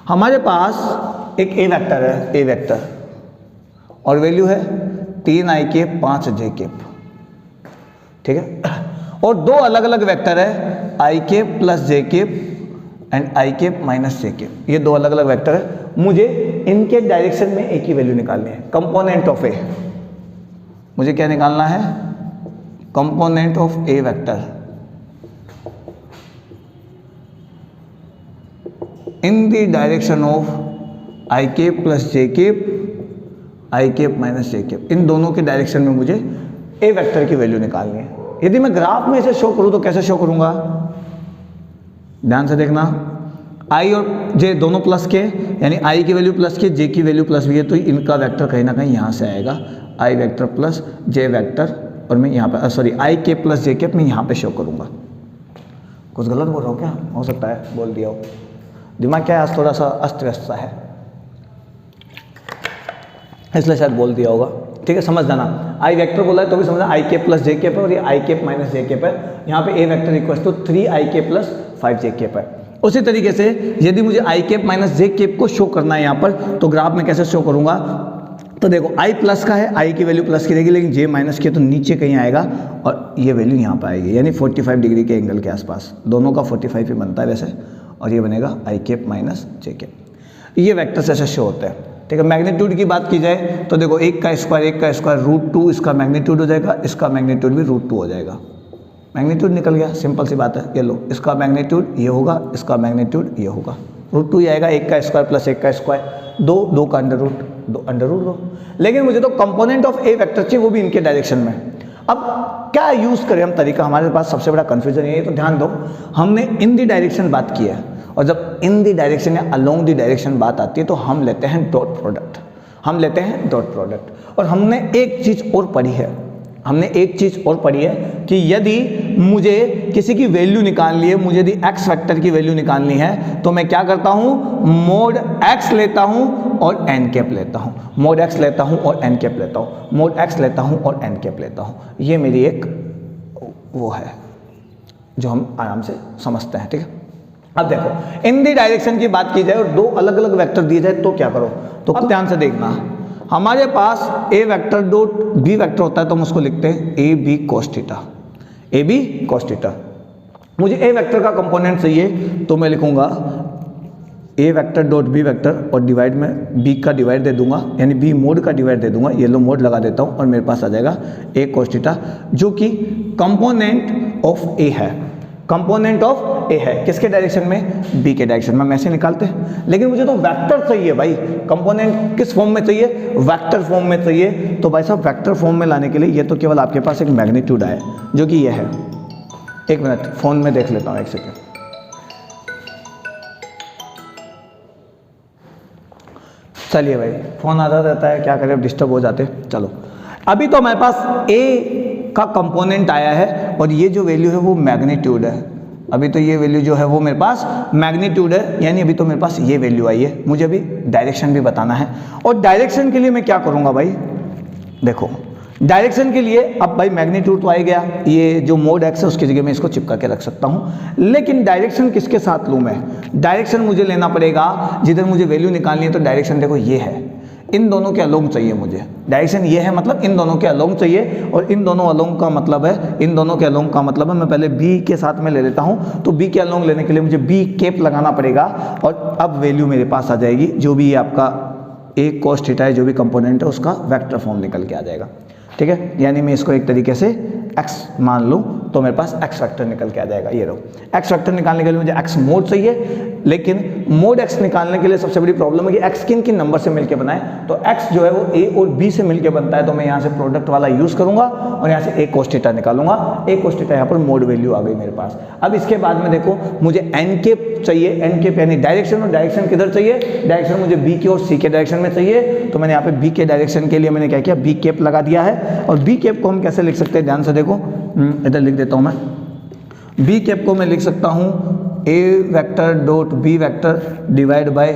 हमारे पास एक ए वेक्टर है, ए वेक्टर, और वैल्यू है 3i के 5j, ठीक है। और दो अलग अलग वेक्टर है i के प्लस j एंड i के माइनस j, ये दो अलग अलग वेक्टर है। मुझे इनके डायरेक्शन में एक ही वैल्यू निकालनी है, कंपोनेंट ऑफ ए। मुझे क्या निकालना है? Component of A vector in the direction of i के प्लस j, i के माइनस j। इन दोनों के डायरेक्शन में मुझे ए वेक्टर की वैल्यू निकालनी है। यदि मैं ग्राफ में इसे शो करूं तो कैसे शो करूंगा? ध्यान से देखना, i और j दोनों प्लस के, यानी i की वैल्यू प्लस के, j की वैल्यू प्लस भी है, तो इनका वेक्टर कहीं ना कहीं यहाँ से आएगा, i vector plus j vector, और मैं यहाँ पे सॉरी i के प्लस j मैं यहाँ पे शो करूँगा। कुछ गलत बोल रहा हूँ क्या? हो सकता है बोल दिया हो, दिमाग क्या है आज थोड़ा सा अस्त व्यस्त सा है, इसलिए शायद बोल दिया होगा, ठीक है। समझ जाना, आई वेक्टर बोला है तो भी समझना i के प्लस j है और ये i के माइनस j है। यहाँ पे a vector equal to 3i के प्लस 5j है। उसी तरीके से यदि मुझे i के माइनस j को शो करना है यहाँ पर, तो ग्राफ में कैसे शो करूँगा? तो देखो i प्लस का है, i की वैल्यू प्लस की रहेगी, लेकिन j माइनस की तो नीचे कहीं आएगा और ये वैल्यू यहाँ पर आएगी, यानी 45 डिग्री के एंगल के आसपास, दोनों का 45 ही बनता है वैसे, और ये बनेगा i के माइनस j। ये वेक्टर्स ऐसे शो होते हैं, ठीक है। मैग्नीट्यूड की बात की जाए तो देखो 1 का स्क्वायर √2 इसका मैग्नीट्यूड हो जाएगा, इसका मैग्नीट्यूड भी √2 हो जाएगा। मैग्नीट्यूड निकल गया, सिंपल सी बात है। ये लो, इसका मैग्नीट्यूड ये होगा, इसका मैग्नीट्यूड ये होगा, √2 ही आएगा। 1 का स्क्वायर प्लस 1 का स्क्वायर 2 का अंडर रूट 2 अंडर रूट 2। लेकिन मुझे तो कंपोनेंट ऑफ ए वेक्टर चाहिए, वो भी इनके डायरेक्शन में। अब क्या यूज़ करें हम तरीका? हमारे पास सबसे बड़ा कन्फ्यूजन ये है, तो ध्यान दो, हमने इन दी डायरेक्शन बात की है, और जब इन दी डायरेक्शन या अलोंग दी डायरेक्शन बात आती है तो हम लेते हैं डॉट प्रोडक्ट, हम लेते हैं डॉट प्रोडक्ट। और हमने एक चीज़ और पढ़ी है, कि यदि मुझे किसी की वैल्यू निकालनी है, मुझे यदि एक्स वेक्टर की वैल्यू निकालनी है, तो मैं क्या करता हूँ? मोड एक्स लेता हूँ और एन कैप लेता हूँ, मोड एक्स लेता हूँ और एन कैप लेता हूँ, मोड एक्स लेता हूँ और एन कैप लेता हूँ। ये मेरी एक वो है जो हम आराम से समझते हैं, ठीक है। अब देखो, इन दी डायरेक्शन की बात की जाए और दो अलग अलग वेक्टर दिए जाए तो क्या करो? तो अब ध्यान से देखना, हमारे पास A vector dot B vector होता है, तो हम उसको लिखते हैं A B cos theta, A B cos theta. मुझे ए वेक्टर का कंपोनेंट चाहिए तो मैं लिखूंगा A vector dot B vector, और डिवाइड में बी का डिवाइड दे दूंगा, यानी बी मोड का डिवाइड दे दूंगा, येलो मोड लगा देता हूँ, और मेरे पास आ जाएगा ए कॉस थीटा, जो कि कंपोनेंट ऑफ ए है, कंपोनेंट ऑफ ए है। किसके डायरेक्शन में? बी के डायरेक्शन में। हम ऐसे निकालते हैं, लेकिन मुझे तो वेक्टर चाहिए भाई, कंपोनेंट किस फॉर्म में चाहिए? वेक्टर फॉर्म में चाहिए। तो भाई साहब वेक्टर फॉर्म में लाने के लिए ये तो केवल आपके पास एक मैग्नीट्यूड आए, जो कि ये है। एक मिनट, फोन में देख लेता हूँ, एक सेकेंड। चलिए भाई, फोन आता रहता है, क्या करें, डिस्टर्ब हो जाते। चलो, अभी तो हमारे पास ए का कंपोनेंट आया है, और ये जो वैल्यू है वो मैग्नीट्यूड है। अभी तो ये वैल्यू जो है वो मेरे पास मैग्नीट्यूड है, यानी अभी तो मेरे पास ये वैल्यू आई है। मुझे अभी डायरेक्शन भी बताना है, और डायरेक्शन के लिए मैं क्या करूँगा भाई? देखो, डायरेक्शन के लिए अब भाई मैग्नीट्यूड तो आ गया, ये जो मोड एक्स है उसकी जगह मैं इसको चिपका के रख सकता हूँ, लेकिन डायरेक्शन किसके साथ लूँ मैं? डायरेक्शन मुझे लेना पड़ेगा जिधर मुझे वैल्यू निकालनी है। तो डायरेक्शन देखो ये है, इन दोनों के अलोंग चाहिए मुझे। डायरेक्शन ये है, मतलब इन दोनों के अलोंग चाहिए, और इन दोनों अलोंग का मतलब है, इन दोनों के अलोंग का मतलब है, मैं पहले बी के साथ में ले लेता हूँ। तो बी के अलोंग लेने के लिए मुझे बी कैप लगाना पड़ेगा, और अब वैल्यू मेरे पास आ जाएगी, जो भी ये आपका ए कॉस थीटा है, जो भी कंपोनेंट है, उसका वेक्टर फॉर्म निकल के आ जाएगा, ठीक है। यानी मैं इसको एक तरीके से एक्स मान लूँ तो मेरे पास x वेक्टर निकल के आ जाएगा। ये लो, x वेक्टर निकालने के लिए मुझे x मोड चाहिए, लेकिन मोड x निकालने के लिए सबसे बड़ी प्रॉब्लम है कि x किन किन नंबर से मिलके बनाए। तो x जो है वो a और b से मिलके बनता है, तो मैं यहाँ से प्रोडक्ट वाला यूज करूंगा और यहाँ से a cos थीटा निकालूंगा। a cos थीटा यहाँ पर मोड वैल्यू आ गई मेरे पास। अब इसके बाद में देखो मुझे n केप चाहिए, n केप यानी डायरेक्शन, और डायरेक्शन किधर चाहिए, डायरेक्शन मुझे b के और c के डायरेक्शन में चाहिए। तो मैंने यहाँ पे b के डायरेक्शन के लिए मैंने क्या किया, b केप लगा दिया है। और b केप को हम कैसे लिख सकते हैं, ध्यान से देखो, इधर लिख देता हूँ मैं। b केप को मैं लिख सकता हूँ a vector dot b vector divide bye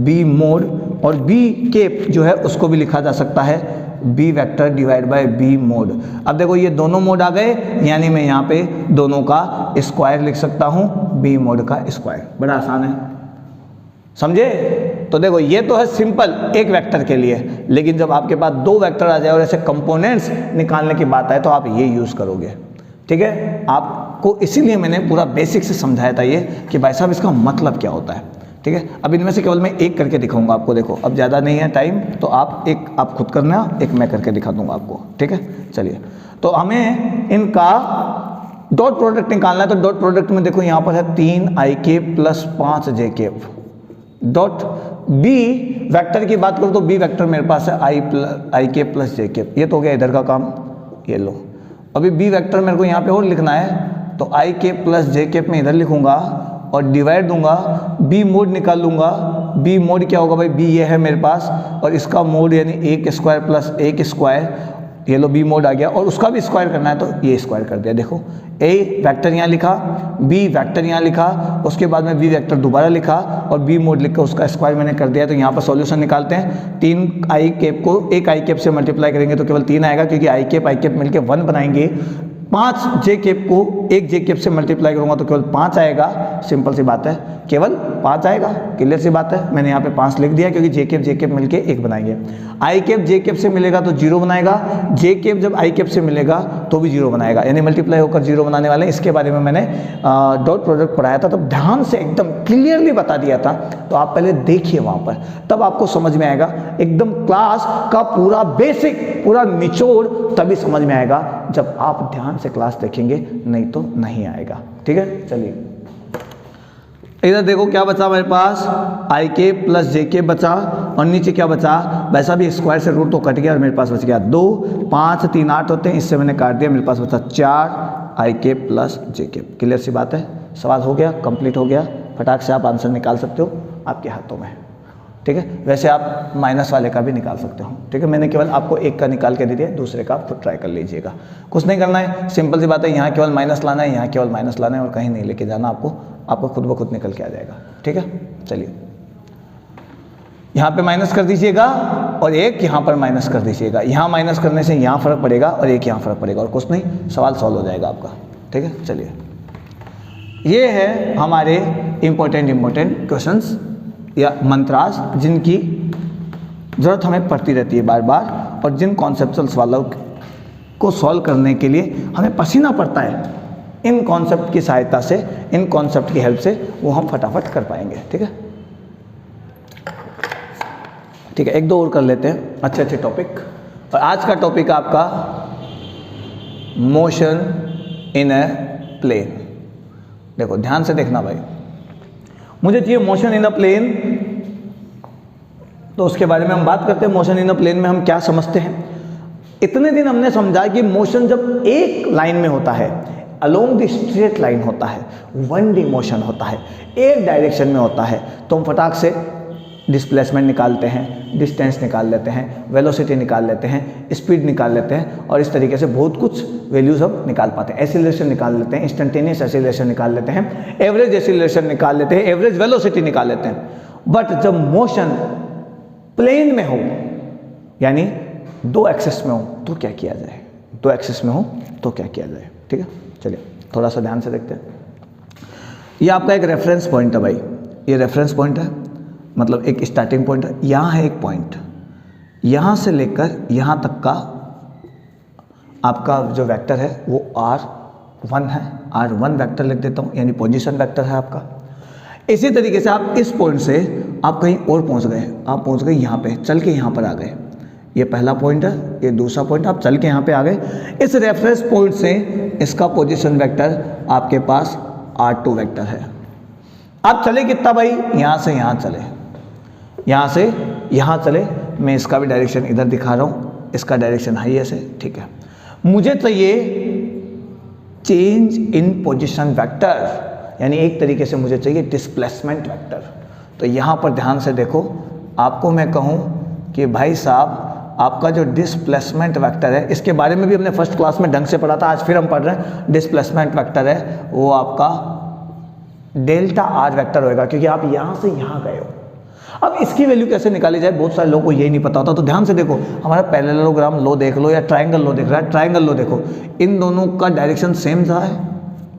b mode, और b केप जो है उसको भी लिखा जा सकता है b vector divide bye b mode. अब देखो ये दोनों मोड आ गए, यानी मैं यहाँ पे दोनों का स्क्वायर लिख सकता हूँ, b मोड का स्क्वायर। बड़ा आसान है, समझे। तो देखो ये तो है सिंपल एक वेक्टर के लिए, लेकिन जब आपके पास दो वेक्टर आ जाए और ऐसे कंपोनेंट्स निकालने की बात आए तो आप ये यूज़ करोगे, ठीक है। आपको इसीलिए मैंने पूरा बेसिक से समझाया था ये कि भाई साहब इसका मतलब क्या होता है, ठीक है। अब इनमें से केवल मैं एक करके दिखाऊंगा आपको, देखो अब ज़्यादा नहीं है टाइम, तो आप खुद करना, एक मैं करके दिखा दूंगा आपको, ठीक है। चलिए, तो हमें इनका डॉट प्रोडक्ट निकालना है। तो डॉट प्रोडक्ट में देखो यहाँ पर है 3ik plus 5j dot B vector की बात करूँ तो बी वेक्टर मेरे पास है ik प्लस j। ये तो हो गया इधर का काम, ये लो। अभी बी वेक्टर मेरे को यहाँ पे और लिखना है, तो ik प्लस j में इधर लिखूंगा और डिवाइड दूंगा, बी मोड निकाल लूंगा। बी मोड क्या होगा भाई, बी ये है मेरे पास और इसका मोड यानी 1 स्क्वायर प्लस 1 स्क्वायर, ये लो बी मोड आ गया। और उसका भी स्क्वायर करना है तो ये स्क्वायर कर दिया। देखो ए वेक्टर यहाँ लिखा, बी वेक्टर यहाँ लिखा, उसके बाद में बी वेक्टर दोबारा लिखा और बी मोड लिख कर उसका स्क्वायर मैंने कर दिया। तो यहाँ पर सॉल्यूशन निकालते हैं। 3 आई केप को एक आई केप से मल्टीप्लाई करेंगे तो केवल 3 आएगा, क्योंकि आई केप मिलकर 1 बनाएंगे। 5 जे केप को एक जे केप से मल्टीप्लाई करूंगा तो केवल 5 आएगा। सिंपल सी बात है, केवल 5 आएगा, क्लियर सी बात है। मैंने यहाँ पे 5 लिख दिया क्योंकि जे केप मिलके 1 बनाएंगे। आई केप जे केप से मिलेगा तो 0 बनाएगा, जे केप जब आई केप से मिलेगा तो भी 0 बनाएगा, यानी मल्टीप्लाई होकर 0 बनाने वाले। इसके बारे में मैंने डॉट प्रोडक्ट पढ़ाया था, तब ध्यान से एकदम क्लियरली बता दिया था। तो आप पहले देखिए वहाँ पर, तब आपको समझ में आएगा। एकदम क्लास का पूरा बेसिक, पूरा निचोड़ तभी समझ में आएगा जब आप ध्यान से क्लास देखेंगे, नहीं तो नहीं आएगा, ठीक है। चलिए इधर देखो क्या बचा मेरे पास, आई के प्लस जे के बचा और नीचे क्या बचा, वैसा भी स्क्वायर से रूट तो कट गया और मेरे पास बच गया 2, 5, 3, 8 होते हैं, इससे मैंने काट दिया, मेरे पास बचा 4 आई के प्लस जे के। क्लियर सी बात है, सवाल हो गया, कंप्लीट हो गया। फटाक से आप आंसर निकाल सकते हो, आपके हाथों में, ठीक है। वैसे आप माइनस वाले का भी निकाल सकते हो, ठीक है। मैंने केवल आपको एक का निकाल के दे दिया, दूसरे का आप खुद ट्राई कर लीजिएगा। कुछ नहीं करना है, सिंपल सी बात है। यहाँ केवल माइनस लाना है, यहाँ केवल माइनस लाना है और कहीं नहीं लेके जाना आपको खुद ब खुद निकल के आ जाएगा, ठीक है। चलिए यहाँ पे माइनस कर दीजिएगा और एक यहाँ पर माइनस कर दीजिएगा। यहाँ माइनस करने से यहाँ फर्क पड़ेगा और एक यहाँ फर्क पड़ेगा और कुछ नहीं, सवाल सॉल्व हो जाएगा आपका, ठीक है। चलिए ये है हमारे इम्पोर्टेंट क्वेश्चंस या मंत्रास, जिनकी ज़रूरत हमें पड़ती रहती है बार बार, और जिन कॉन्सेप्चुअल सवालों को सॉल्व करने के लिए हमें पसीना पड़ता है। इन कॉन्सेप्ट की सहायता से, इन कॉन्सेप्ट की हेल्प से वो हम फटाफट कर पाएंगे, ठीक है। ठीक है, एक दो और कर लेते हैं अच्छे टॉपिक। और आज का टॉपिक आपका मोशन इन अ प्लेन। देखो ध्यान से देखना भाई, मुझे चाहिए मोशन इन अ प्लेन, तो उसके बारे में हम बात करते हैं। मोशन इन अ प्लेन में हम क्या समझते हैं। इतने दिन हमने समझा कि मोशन जब एक लाइन में होता है, अलोंग द स्ट्रेट लाइन होता है, 1D मोशन होता है, एक डायरेक्शन में होता है, तो हम फटाक से डिस्प्लेसमेंट निकालते हैं, डिस्टेंस निकाल लेते हैं, वेलोसिटी निकाल लेते हैं, स्पीड निकाल लेते हैं, और इस तरीके से बहुत कुछ वैल्यूज हम निकाल पाते हैं। एसिलेशन निकाल लेते हैं, इंस्टेंटेनियस एसिलेशन निकाल लेते हैं, एवरेज एसिलेशन निकाल लेते हैं, एवरेज वेलोसिटी निकाल लेते हैं। बट जब मोशन प्लेन में हो, यानी 2 एक्सिस में हो, तो क्या किया जाए, 2 एक्सिस में हो तो क्या किया जाए, ठीक है। चलिए थोड़ा सा ध्यान से देखते हैं। ये आपका एक रेफरेंस पॉइंट है भाई, ये रेफरेंस पॉइंट है, मतलब एक स्टार्टिंग पॉइंट है। यहाँ है एक पॉइंट, यहाँ से लेकर यहाँ तक का आपका जो वेक्टर है वो R1 है, R1 वेक्टर लिख देता हूँ, यानी पोजीशन वेक्टर है आपका। इसी तरीके से आप इस पॉइंट से आप कहीं और पहुँच गए, आप पहुँच गए यहाँ पे, चल के यहाँ पर आ गए, ये पहला पॉइंट है, ये दूसरा पॉइंट, आप चल के यहाँ पे आ गए। इस रेफरेंस पॉइंट से इसका पोजीशन वेक्टर आपके पास R2 वेक्टर है। आप चले कितना भाई, यहाँ से यहाँ चले, यहाँ से यहाँ चले। मैं इसका भी डायरेक्शन इधर दिखा रहा हूँ, इसका डायरेक्शन है ऐसे, ठीक है। मुझे चाहिए चेंज इन पोजीशन वेक्टर, यानी एक तरीके से मुझे चाहिए डिस्प्लेसमेंट वेक्टर। तो यहाँ पर ध्यान से देखो, आपको मैं कहूँ कि भाई साहब आपका जो डिस्प्लेसमेंट वेक्टर है, इसके बारे में भी हमने फर्स्ट क्लास में ढंग से पढ़ा था, आज फिर हम पढ़ रहे हैं। डिस्प्लेसमेंट वेक्टर है वो आपका डेल्टा आर वेक्टर होएगा, क्योंकि आप यहाँ से यहाँ गए हो। अब इसकी वैल्यू कैसे निकाली जाए, बहुत सारे लोगों को यही नहीं पता होता। तो ध्यान से देखो, हमारा पैरेललोग्राम लो देख लो या ट्रायंगल लो देख रहा है, ट्रायंगल लो देखो, इन दोनों का डायरेक्शन सेम सा है,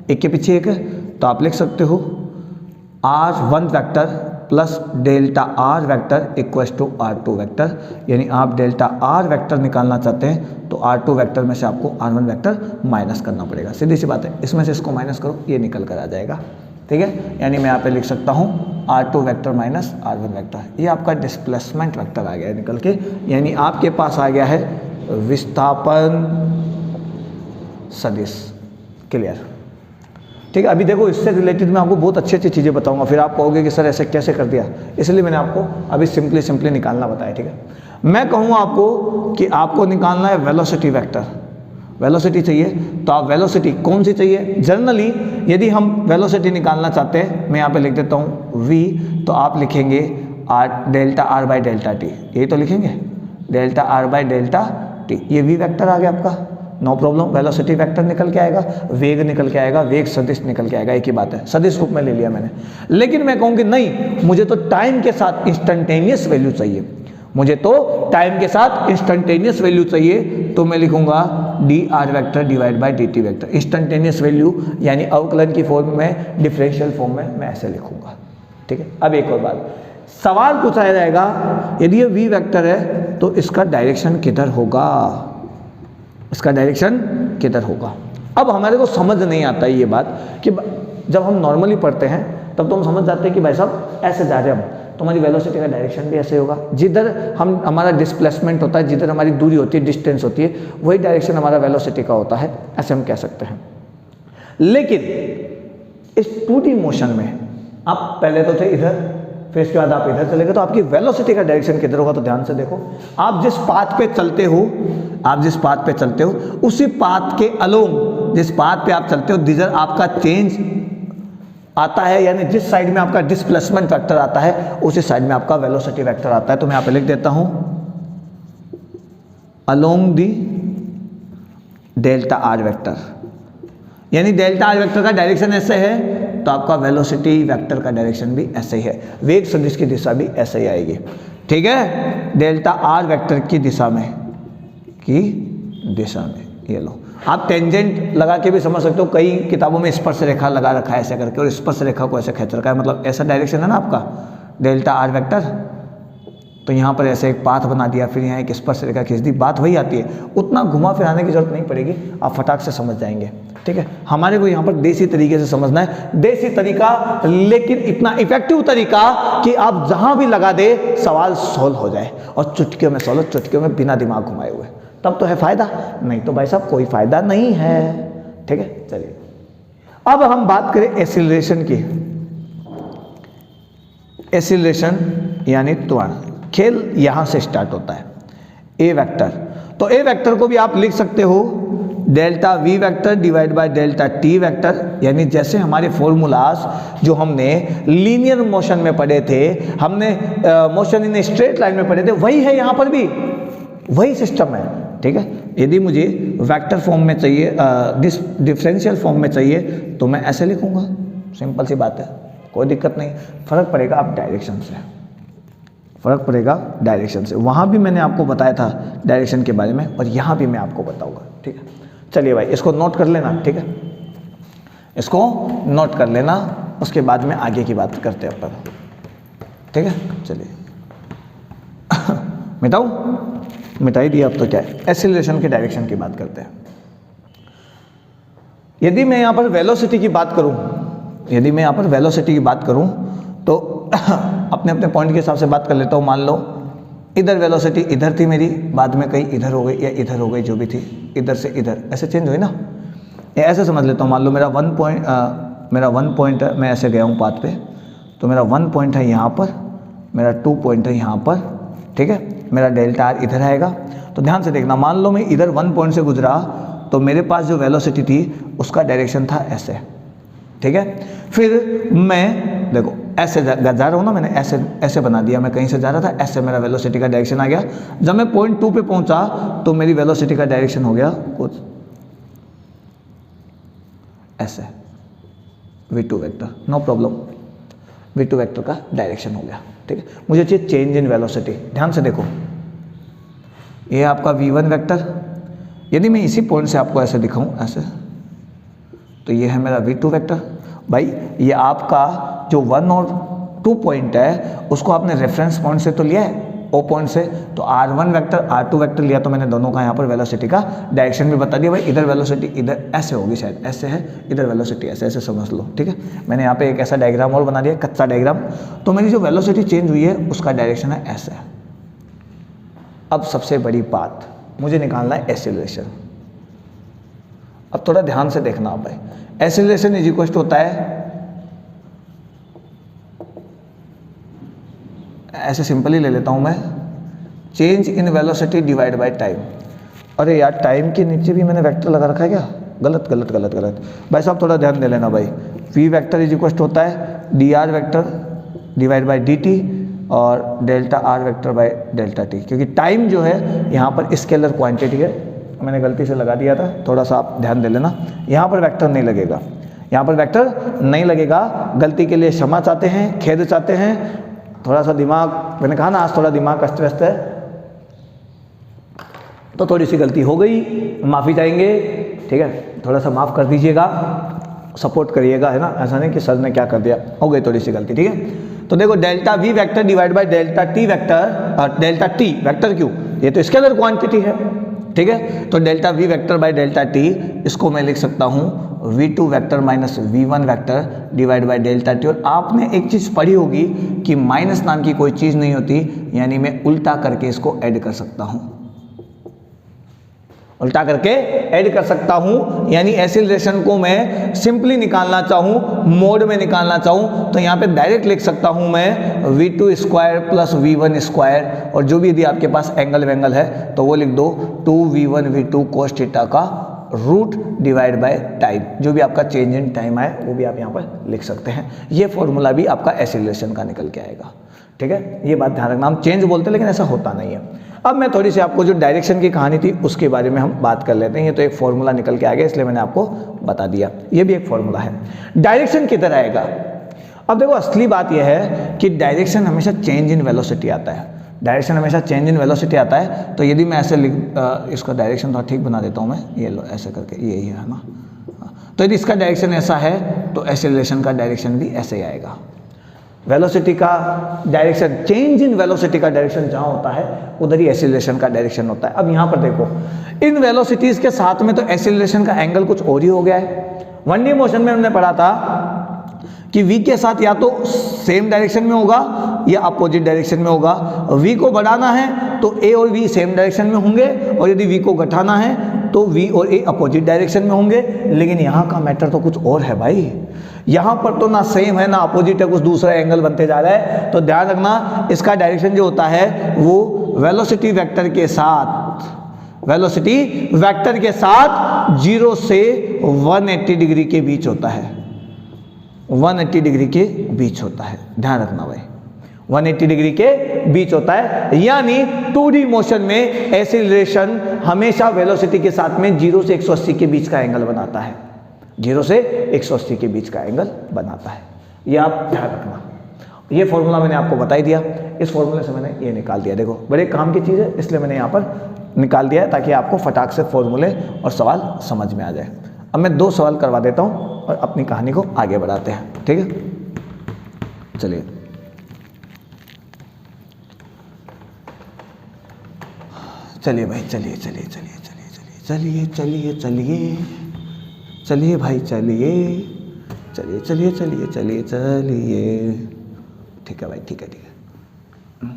एक के पीछे एक है। तो आप लिख सकते हो R1 vector plus delta R vector equals to R2 vector. यानी आप डेल्टा आर वेक्टर निकालना चाहते हैं तो R2 वेक्टर में से आपको R1 वेक्टर माइनस करना पड़ेगा। सीधी सी बात है, इसमें से इसको माइनस करो, ये निकल कर आ जाएगा, ठीक है। यानी मैं यहाँ पे लिख सकता हूँ R2 vector minus R1 vector, ये आपका डिस्प्लेसमेंट वेक्टर आ गया है निकल के। यानी आपके पास आ गया है विस्थापन सदिश। क्लियर, ठीक है। अभी देखो, इससे रिलेटेड मैं आपको बहुत अच्छी अच्छी चीज़ें बताऊंगा, फिर आप कहोगे कि सर ऐसे कैसे कर दिया, इसलिए मैंने आपको अभी सिंपली निकालना बताया, ठीक है। मैं कहूँ आपको कि आपको निकालना है वेलोसिटी वेक्टर, वेलोसिटी चाहिए। तो आप वेलोसिटी कौन सी चाहिए, जनरली यदि हम वेलोसिटी निकालना चाहते हैं, मैं यहाँ पे लिख देता हूँ v, तो आप लिखेंगे delta R by delta T, यही तो लिखेंगे delta R by delta T. ये v वेक्टर आ गया आपका, नो प्रॉब्लम। वेलोसिटी वेक्टर निकल के आएगा, वेग निकल के आएगा, वेग सदिश निकल के आएगा, एक ही बात है, सदिश रूप में ले लिया मैंने। लेकिन मैं कहूँ कि नहीं, मुझे तो टाइम के साथ इंस्टेंटेनियस वैल्यू चाहिए, मुझे तो टाइम के साथ इंस्टेंटेनियस वैल्यू चाहिए। तो मैं लिखूंगा D R vector divide by D T vector. Instantaneous value यानी अवकलन की फॉर्म में, डिफरेंशियल फॉर्म में मैं ऐसे लिखूंगा, ठीक है। अब एक और बात, सवाल पूछा जाएगा यदि ये वी वेक्टर है तो इसका डायरेक्शन किधर होगा, इसका डायरेक्शन किधर होगा। अब हमारे को समझ नहीं आता है ये बात कि जब हम नॉर्मली पढ़ते हैं तब तो हम समझ जाते हैं कि भाई साहब ऐसे जा रहे हैं हम, तो हमारी वेलोसिटी का डायरेक्शन भी ऐसे होगा। जिधर हमारा डिस्प्लेसमेंट होता है, जिधर हमारी दूरी होती है, डिस्टेंस होती है, वही डायरेक्शन हमारा वेलोसिटी का होता है, ऐसे हम कह सकते हैं। लेकिन इस 2D मोशन में आप पहले तो थे इधर, फिर इसके बाद आप इधर चले गए, तो आपकी वेलोसिटी का डायरेक्शन किधर होगा। तो ध्यान से देखो, आप जिस पाथ पे चलते हो, आप जिस पाथ पे चलते हो, उसी पाथ के अलोंग, जिस पाथ पे आप चलते हो, जिधर आपका चेंज आता है, यानी जिस साइड में आपका डिस्प्लेसमेंट वेक्टर आता है, उसी साइड में आपका वेलोसिटी वेक्टर आता है। तो मैं यहाँ पे लिख देता हूं along the delta R vector, यानी डेल्टा आर वेक्टर का डायरेक्शन ऐसे है तो आपका वेलोसिटी वेक्टर का डायरेक्शन भी ऐसे ही है, वेग सदिश की दिशा भी ऐसे ही आएगी, ठीक है। डेल्टा आर वेक्टर की दिशा में, ये लो, आप टेंजेंट लगा के भी समझ सकते हो, कई किताबों में स्पर्श रेखा लगा रखा है ऐसे करके, और स्पर्श रेखा को ऐसे खींच रखा है, मतलब ऐसा डायरेक्शन है ना आपका डेल्टा आर वेक्टर। तो यहाँ पर ऐसे एक पाथ बना दिया, फिर यहाँ एक स्पर्श रेखा खींच दी, बात वही आती है, उतना घुमा फिराने की जरूरत नहीं पड़ेगी, आप फटाक से समझ जाएंगे, ठीक है। हमारे को यहाँ पर देसी तरीके से समझना है, देसी तरीका, लेकिन इतना इफेक्टिव तरीका कि आप जहाँ भी लगा दे सवाल सॉल्व हो जाए, और चुटकियों में सॉल्व, चुटकियों में बिना दिमाग घुमाए हुए, तब तो है फायदा, नहीं तो भाई साहब कोई फायदा नहीं है, ठीक है। चलिए अब हम बात करें एक्सीलरेशन की। एक्सीलरेशन यानी त्वरण, खेल यहां से स्टार्ट होता है। ए वेक्टर, तो ए वेक्टर को भी आप लिख सकते हो delta V vector divide bye delta T vector, यानी जैसे हमारे फॉर्मूलाज जो हमने लीनियर मोशन में पढ़े थे, हमने मोशन इन स्ट्रेट लाइन में पढ़े थे, वही है यहाँ पर भी, वही सिस्टम है, ठीक है। यदि मुझे वेक्टर फॉर्म में चाहिए, डिफरेंशियल फॉर्म में चाहिए, तो मैं ऐसे लिखूंगा, सिंपल सी बात है, कोई दिक्कत नहीं। फर्क पड़ेगा आप डायरेक्शन से, फर्क पड़ेगा डायरेक्शन से। वहाँ भी मैंने आपको बताया था डायरेक्शन के बारे में, और यहाँ भी मैं आपको बताऊंगा, ठीक है। चलिए भाई, इसको नोट कर लेना, ठीक है, इसको नोट कर लेना, उसके बाद में आगे की बात करते हैं अपन, ठीक है। चलिए मिटाऊं, मिटाई दिया, अब तो क्या है, एक्सीलरेशन के डायरेक्शन की बात करते हैं। यदि मैं यहाँ पर वेलोसिटी की बात करूँ, यदि मैं यहाँ पर वेलोसिटी की बात करूँ तो अपने अपने पॉइंट के हिसाब से बात कर लेता हूँ। मान लो इधर वेलोसिटी इधर थी मेरी, बाद में कहीं इधर हो गई या इधर हो गई, जो भी थी इधर से इधर ऐसे चेंज हुई ना। ये ऐसे समझ लेता हूँ, मान लो मेरा वन पॉइंट है, मैं ऐसे गया हूँ पाथ पे, तो मेरा 1 पॉइंट है यहाँ पर, मेरा 2 पॉइंट है यहाँ पर, ठीक है, मेरा डेल्टा आर इधर आएगा। तो ध्यान से देखना, मान लो मैं इधर 1 पॉइंट से गुजरा तो मेरे पास जो वेलोसिटी थी उसका डायरेक्शन था ऐसे, ठीक है। फिर मैं देखो ऐसे जा रहा हूँ ना, मैंने ऐसे बना दिया, मैं कहीं से जा रहा था, ऐसे मेरा वेलोसिटी का डायरेक्शन आ गया। जब मैं पॉइंट 2 पे पहुंचा तो मेरी वेलोसिटी का डायरेक्शन हो गया कुछ ऐसे, v2 vector, no problem, v2 vector का डायरेक्शन हो गया, ठीक है। मुझे चाहिए चेंज इन वेलोसिटी। ध्यान से देखो, ये आपका v1 वेक्टर, यदि मैं इसी पॉइंट से आपको ऐसे दिखाऊं ऐसे, तो ये है मेरा v2 वेक्टर। भाई ये आपका जो 1 और 2 पॉइंट है उसको आपने रेफरेंस पॉइंट से तो लिया है, ओ पॉइंट से, तो r1 वेक्टर r2 वेक्टर लिया, तो मैंने दोनों का यहाँ पर वेलोसिटी का डायरेक्शन भी बता दिया। भाई इधर वेलोसिटी इधर ऐसे होगी, शायद ऐसे है, इधर वेलोसिटी ऐसे, ऐसे समझ लो, ठीक है। मैंने यहाँ पे एक ऐसा डायग्राम और बना दिया, कच्चा डायग्राम। तो मेरी जो वेलोसिटी चेंज हुई है उसका डायरेक्शन है ऐसे। अब सबसे बड़ी बात, मुझे निकालना है एक्सीलरेशन। अब थोड़ा ध्यान से देखना आप भाई, एक्सीलरेशन इज इक्वल टू होता है, ऐसे सिंपली ले लेता हूं मैं, change in velocity divide by time. अरे यार टाइम के नीचे भी मैंने वेक्टर लगा रखा है क्या? गलत गलत गलत गलत भाई साहब, थोड़ा ध्यान दे लेना भाई। v vector is equal to होता है dr vector divide by dt और delta R vector by delta T, क्योंकि टाइम जो है यहाँ पर स्केलर क्वांटिटी है, मैंने गलती से लगा दिया था, थोड़ा सा आप ध्यान दे लेना। यहाँ पर वेक्टर नहीं लगेगा, यहाँ पर वेक्टर नहीं लगेगा, गलती के लिए क्षमा चाहते हैं, खेद चाहते हैं। थोड़ा सा दिमाग, मैंने कहा ना आज थोड़ा दिमाग अस्त व्यस्त है, तो थोड़ी सी गलती हो गई, माफ़ी चाहेंगे, ठीक है, थोड़ा सा माफ़ कर दीजिएगा, सपोर्ट करिएगा, है ना, ऐसा नहीं कि सर ने क्या कर दिया, हो गई थोड़ी सी गलती, ठीक है। तो देखो delta v vector divide by delta t vector, और डेल्टा t वेक्टर क्यों, ये तो स्केलर क्वांटिटी है, ठीक है। तो delta v vector by delta t, इसको मैं लिख सकता हूँ v2 vector minus v1 vector divide by delta t। और आपने एक चीज़ पढ़ी होगी कि माइनस नाम की कोई चीज़ नहीं होती, यानी मैं उल्टा करके इसको ऐड कर सकता हूँ, उल्टा करके ऐड कर सकता हूं। यानी एक्सीलरेशन को मैं सिंपली निकालना चाहूं, मोड में निकालना चाहूं, तो यहां पे डायरेक्ट लिख सकता हूं मैं v2 square plus v1 square, और जो भी यदि आपके पास एंगल वेंगल है तो वो लिख दो 2v1 v2 cos थीटा का रूट डिवाइड बाय टाइम, जो भी आपका चेंज इन टाइम आए वो भी आप यहाँ पर लिख सकते हैं। ये फॉर्मूला भी आपका एक्सीलरेशन का निकल के आएगा, ठीक है। ये बात ध्यान रखना, हम चेंज बोलते हैं लेकिन ऐसा होता नहीं है। अब मैं थोड़ी सी आपको जो डायरेक्शन की कहानी थी उसके बारे में हम बात कर लेते हैं। ये तो एक फॉर्मूला निकल के आ गया, इसलिए मैंने आपको बता दिया, ये भी एक फॉर्मूला है। डायरेक्शन किधर आएगा? अब देखो असली बात यह है कि डायरेक्शन हमेशा चेंज इन वेलोसिटी आता है, डायरेक्शन हमेशा चेंज इन वेलोसिटी आता है। तो यदि मैं ऐसे इसका डायरेक्शन थोड़ा ठीक बना देता हूँ मैं, ये लो ऐसे करके, यही है ना। तो यदि इसका डायरेक्शन ऐसा है तो एक्सीलरेशन का डायरेक्शन भी ऐसे ही आएगा। वेलोसिटी का डायरेक्शन, चेंज इन वेलोसिटी का डायरेक्शन जहाँ होता है उधर ही एक्सीलरेशन का डायरेक्शन होता है। अब यहाँ पर देखो, इन वेलोसिटीज के साथ में तो एक्सीलरेशन का एंगल कुछ और ही हो गया है। 1D मोशन में हमने पढ़ा था कि v के साथ या तो सेम डायरेक्शन में होगा या अपोजिट डायरेक्शन में होगा। v को बढ़ाना है तो a और v सेम डायरेक्शन में होंगे, और यदि v को घटाना है तो v और a अपोजिट डायरेक्शन में होंगे। लेकिन यहाँ का मैटर तो कुछ और है भाई, यहाँ पर तो ना सेम है ना अपोजिट है, कुछ दूसरा एंगल बनते जा रहा है। तो ध्यान रखना, इसका डायरेक्शन जो होता है वो वेलोसिटी वेक्टर के साथ, वेलोसिटी वेक्टर के साथ 0 से 180 डिग्री के बीच होता है, 180 डिग्री के बीच होता है। ध्यान रखना भाई, 180 डिग्री के बीच होता है। यानी 2D मोशन में एक्सीलरेशन हमेशा वेलोसिटी के साथ में 0 से 180 के बीच का एंगल बनाता है, 0 से 180 के बीच का एंगल बनाता है। ये आप ध्यान रखना, ये फॉर्मूला मैंने आपको बता ही दिया, इस फॉर्मूले से मैंने ये निकाल दिया। देखो बड़े काम की चीज़ है, इसलिए मैंने यहाँ पर निकाल दिया है ताकि आपको फटाक से फॉर्मूले और सवाल समझ में आ जाए। अब मैं 2 सवाल करवा देता हूँ और अपनी कहानी को आगे बढ़ाते हैं, ठीक है। चलिए चलिए भाई, चलिए चलिए चलिए चलिए चलिए चलिए चलिए चलिए भाई, चलिए चलिए चलिए चलिए चलिए चलिए, ठीक है भाई, ठीक है ठीक है।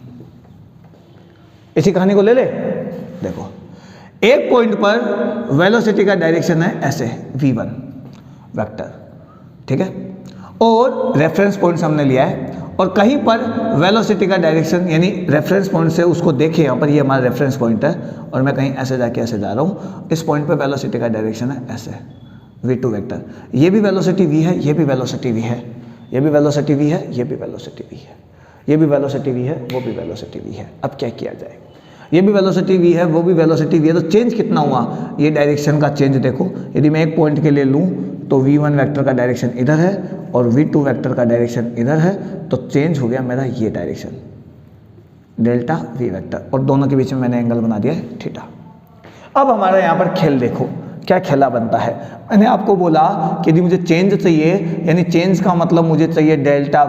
इसी कहानी को ले ले। देखो एक पॉइंट पर वेलोसिटी का डायरेक्शन है ऐसे v1 वेक्टर, ठीक है, और रेफरेंस पॉइंट हमने लिया है, और कहीं पर वेलोसिटी का डायरेक्शन यानी रेफरेंस पॉइंट से उसको देखें, यहाँ पर ये हमारा रेफरेंस पॉइंट है और मैं कहीं ऐसे जाके ऐसे जा रहा हूँ, इस पॉइंट पर वेलोसिटी का डायरेक्शन है ऐसे v2 वेक्टर, ये भी वेलोसिटी v है, ये भी वेलोसिटी v है, ये भी वेलोसिटी v है, ये भी वेलोसिटी v है, ये भी वेलोसिटी v है, वो भी वेलोसिटी v है। अब क्या किया जाए, ये भी वेलोसिटी v है, वो भी वेलोसिटी v है, तो चेंज कितना हुआ, ये डायरेक्शन का चेंज देखो, यदि मैं एक पॉइंट के लिए लूँ तो v1 वेक्टर का डायरेक्शन इधर है और v2 वेक्टर का डायरेक्शन इधर है, तो चेंज हो गया मेरा ये डायरेक्शन डेल्टा v वेक्टर, और दोनों के बीच में मैंने एंगल बना दिया है थीटा। अब हमारा यहाँ पर खेल देखो क्या खेला बनता है। मैंने आपको बोला कि यदि मुझे चेंज चाहिए, यानी चेंज का मतलब मुझे चाहिए डेल्टा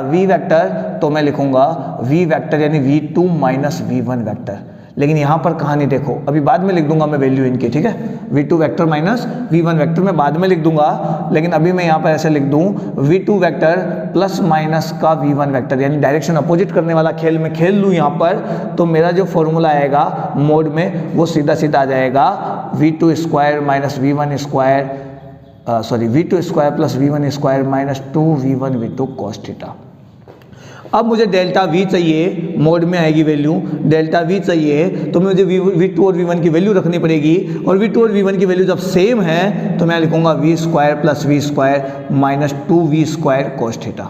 v वेक्टर, तो मैं लिखूंगा v वेक्टर यानी v2 माइनस v1 वेक्टर। लेकिन यहाँ पर कहानी देखो, अभी बाद में लिख दूंगा मैं वैल्यू इनकी, ठीक है, v2 vector minus v1 vector मैं बाद में लिख दूंगा, लेकिन अभी मैं यहाँ पर ऐसे लिख दूँ v2 वेक्टर प्लस माइनस का v1 वेक्टर, यानी डायरेक्शन अपोजिट करने वाला खेल में खेल लूँ यहाँ पर, तो मेरा जो फॉर्मूला आएगा मोड में वो सीधा सीधा आ जाएगा v2 square minus v1 square, sorry v2 square plus v1 square minus 2v1 v2 cos theta. अब मुझे डेल्टा v चाहिए, मोड में आएगी वैल्यू, डेल्टा v चाहिए तो मुझे v2 और v1 की वैल्यू रखनी पड़ेगी, और v2 और v1 की वैल्यू जब सेम है तो मैं लिखूंगा v square plus v square minus 2v square cos theta,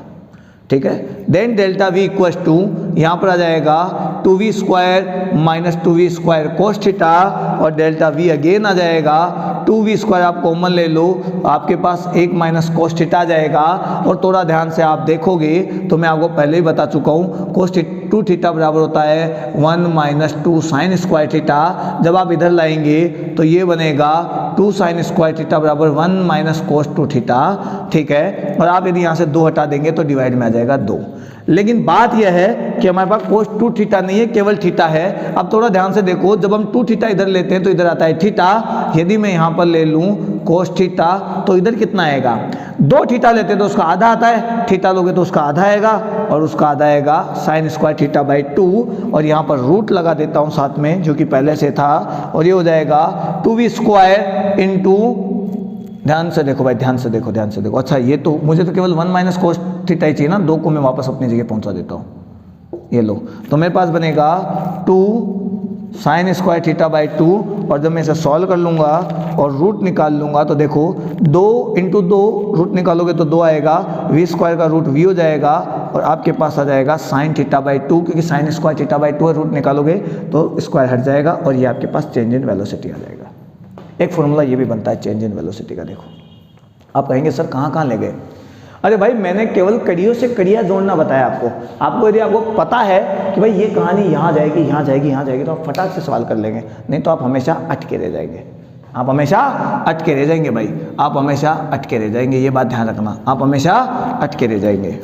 ठीक है। Then delta v equals to यहाँ पर आ जाएगा 2v square minus 2v square cos theta, और डेल्टा v अगेन आ जाएगा 2v स्क्वायर, आप कॉमन ले लो, आपके पास 1 माइनस cos थीटा आ जाएगा। और थोड़ा ध्यान से आप देखोगे तो मैं आपको पहले ही बता चुका हूँ cos 2 थीटा बराबर होता है 1 माइनस 2 साइन स्क्वायर थीटा। जब आप इधर लाएंगे तो ये बनेगा 2 साइन स्क्वायर थीटा बराबर 1 माइनस cos 2 थीटा, ठीक है। और आप यदि यहाँ से 2 हटा देंगे तो डिवाइड में आ जाएगा 2। लेकिन बात यह है कि हमारे पास cos 2 थीटा नहीं है, केवल थीटा है। अब थोड़ा ध्यान से देखो, जब हम 2 थीटा इधर लेते हैं तो इधर आता है थीटा, यदि मैं यहाँ पर ले लूँ cos थीटा तो इधर कितना आएगा, 2 थीटा लेते हैं तो उसका आधा आता है, थीटा लोगे तो उसका आधा आएगा, और उसका आधा आएगा साइन स्क्वायर थीटा बाई 2, और यहाँ पर रूट लगा देता हूँ साथ में जो कि पहले से था, और ये हो जाएगा 2v स्क्वायर इंटू, ध्यान से देखो भाई, ध्यान से देखो, ध्यान से देखो। अच्छा ये तो मुझे तो केवल 1 माइनस cos थीटा ही चाहिए ना, 2 को मैं वापस अपनी जगह पहुंचा देता हूँ, ये लो, तो मेरे पास बनेगा 2 साइन स्क्वायर थीटा बाई 2, और जब मैं इसे सॉल्व कर लूँगा और रूट निकाल लूँगा तो देखो 2 इंटू 2 रूट निकालोगे तो 2 आएगा, v स्क्वायर का रूट v हो जाएगा, और आपके पास आ जाएगा साइन थीटा बाई 2, क्योंकि sine square theta by 2 root निकालोगे तो स्क्वायर हट जाएगा, और ये आपके पास चेंज इन वेलोसिटी आ जाएगा। एक फॉर्मूला ये भी बनता है चेंज इन वेलोसिटी का। देखो आप कहेंगे सर कहाँ कहाँ ले गए, अरे भाई मैंने केवल कड़ियों से कड़ियाँ जोड़ना बताया आपको यदि आपको पता है कि भाई ये कहानी यहाँ जाएगी, यहाँ जाएगी, यहाँ जाएगी, तो आप फटाक से सवाल कर लेंगे, नहीं तो आप हमेशा अटके रह जाएंगे, आप हमेशा अटके रह जाएंगे भाई, आप हमेशा अटके रह जाएंगे, ये बात ध्यान रखना, आप हमेशा अटके रह जाएंगे,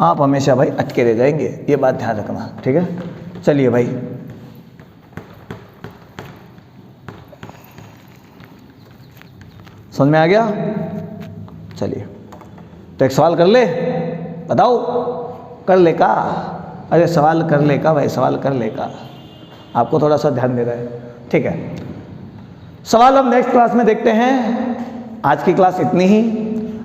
आप हमेशा भाई अटके रह जाएंगे, ये बात ध्यान रखना, ठीक है। चलिए भाई समझ में आ गया, चलिए तो एक सवाल कर ले, बताओ कर ले का, अरे सवाल कर ले का भाई, सवाल कर ले का, आपको थोड़ा सा ध्यान दे रहा है, ठीक है। सवाल हम नेक्स्ट क्लास में देखते हैं, आज की क्लास इतनी ही।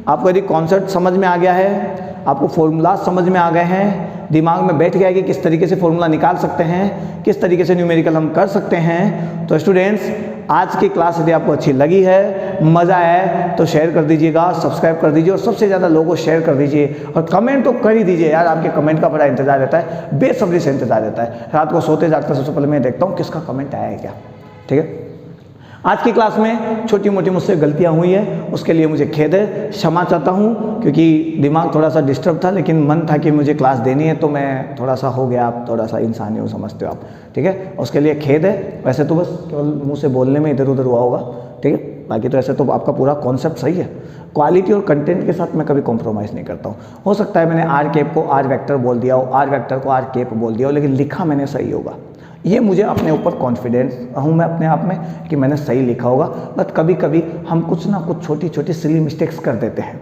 आपको यदि कॉन्सेप्ट समझ में आ गया है, आपको फॉर्मूला समझ में आ गए हैं, दिमाग में बैठ गया कि किस तरीके से फॉर्मूला निकाल सकते हैं, किस तरीके से न्यूमेरिकल हम कर सकते हैं, तो स्टूडेंट्स आज की क्लास यदि आपको अच्छी लगी है, मज़ा आया तो शेयर कर दीजिएगा, सब्सक्राइब कर दीजिए, और सबसे ज़्यादा लोगों को शेयर कर दीजिए, और कमेंट तो कर ही दीजिए यार, आपके कमेंट का बड़ा इंतजार रहता है, बेसब्री से इंतजार रहता है। रात को सोते जागते सबसे पहले मैं देखता हूँ किसका कमेंट आया है क्या, ठीक है। आज की क्लास में छोटी मोटी मुझसे गलतियां हुई है, उसके लिए मुझे खेद है, क्षमा चाहता हूं, क्योंकि दिमाग थोड़ा सा डिस्टर्ब था, लेकिन मन था कि मुझे क्लास देनी है, तो मैं थोड़ा सा हो गया, आप थोड़ा सा इंसानी हो, समझते हो आप, ठीक है। उसके लिए खेद है, वैसे तो बस केवल मुंह से बोलने में इधर उधर हुआ होगा, ठीक है, बाकी तो ऐसे तो आपका पूरा कॉन्सेप्ट सही है। क्वालिटी और कंटेंट के साथ मैं कभी कॉम्प्रोमाइज़ नहीं करता हूँ। हो सकता है मैंने आर कैप को आर वेक्टर बोल दिया हो, आर वेक्टर को आर कैप बोल दिया हो, लेकिन लिखा मैंने सही होगा, ये मुझे अपने ऊपर कॉन्फिडेंस हूँ मैं अपने आप में कि मैंने सही लिखा होगा। बट कभी कभी हम कुछ ना कुछ छोटी छोटी सिली मिस्टेक्स कर देते हैं,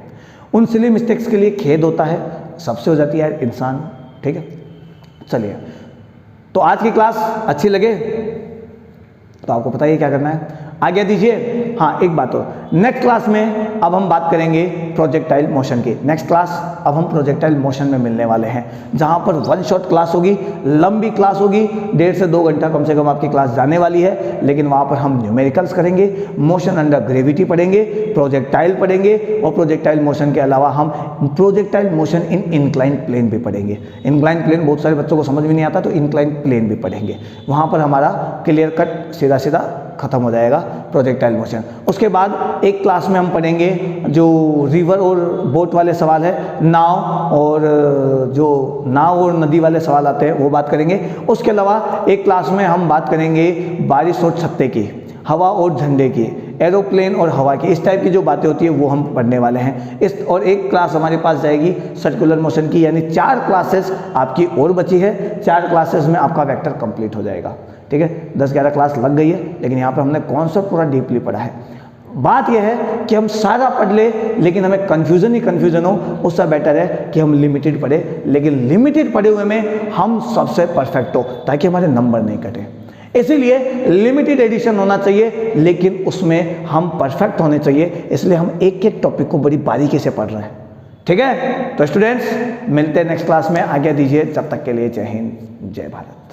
उन सिली मिस्टेक्स के लिए खेद होता है, सबसे हो जाती है इंसान, ठीक है। चलिए तो आज की क्लास अच्छी लगे तो आपको पता ही क्या करना है, आज्ञा दीजिए। हाँ, एक बात और, नेक्स्ट क्लास में अब हम बात करेंगे प्रोजेक्टाइल मोशन की। नेक्स्ट क्लास अब हम प्रोजेक्टाइल मोशन में मिलने वाले हैं, जहां पर वन शॉट क्लास होगी, लंबी क्लास होगी, 1.5 से 2 घंटा कम से कम आपकी क्लास जाने वाली है। लेकिन वहां पर हम न्यूमेरिकल्स करेंगे, मोशन अंडर ग्रेविटी पढ़ेंगे, प्रोजेक्टाइल पढ़ेंगे, और प्रोजेक्टाइल मोशन के अलावा हम projectile motion in inclined plane भी पढ़ेंगे। इंक्लाइंड प्लेन बहुत सारे बच्चों को समझ में नहीं आता, तो इंक्लाइंड प्लेन भी पढ़ेंगे। वहां पर हमारा क्लियर कट सीधा सीधा खत्म हो जाएगा प्रोजेक्टाइल मोशन। उसके बाद एक क्लास में हम पढ़ेंगे जो रिवर और बोट वाले सवाल है, नाव और जो नाव और नदी वाले सवाल आते हैं वो बात करेंगे। उसके अलावा एक क्लास में हम बात करेंगे बारिश और छत्ते की, हवा और झंडे की, एरोप्लेन और हवा की, इस टाइप की जो बातें होती है वो हम पढ़ने वाले हैं। इस और एक क्लास हमारे पास जाएगी सर्कुलर मोशन की, यानी 4 क्लासेस आपकी और बची है। 4 क्लासेस में आपका वेक्टर कंप्लीट हो जाएगा। ठीक है, 10-11 क्लास लग गई है, लेकिन यहाँ पर हमने कॉन्सेप्ट पूरा डीपली पढ़ा है। बात यह है कि हम सारा पढ़ ले लेकिन हमें कन्फ्यूजन ही कन्फ्यूजन हो, उससे बेटर है कि हम लिमिटेड पढ़े, लेकिन लिमिटेड पढ़े हुए में हम सबसे परफेक्ट हो, ताकि हमारे नंबर नहीं कटे। इसीलिए लिमिटेड एडिशन होना चाहिए, लेकिन उसमें हम परफेक्ट होने चाहिए। इसलिए हम एक एक टॉपिक को बड़ी बारीकी से पढ़ रहे हैं। ठीक है, तो स्टूडेंट्स मिलते हैं नेक्स्ट क्लास में, आज्ञा दीजिए, जब तक के लिए जय हिंद, जय भारत।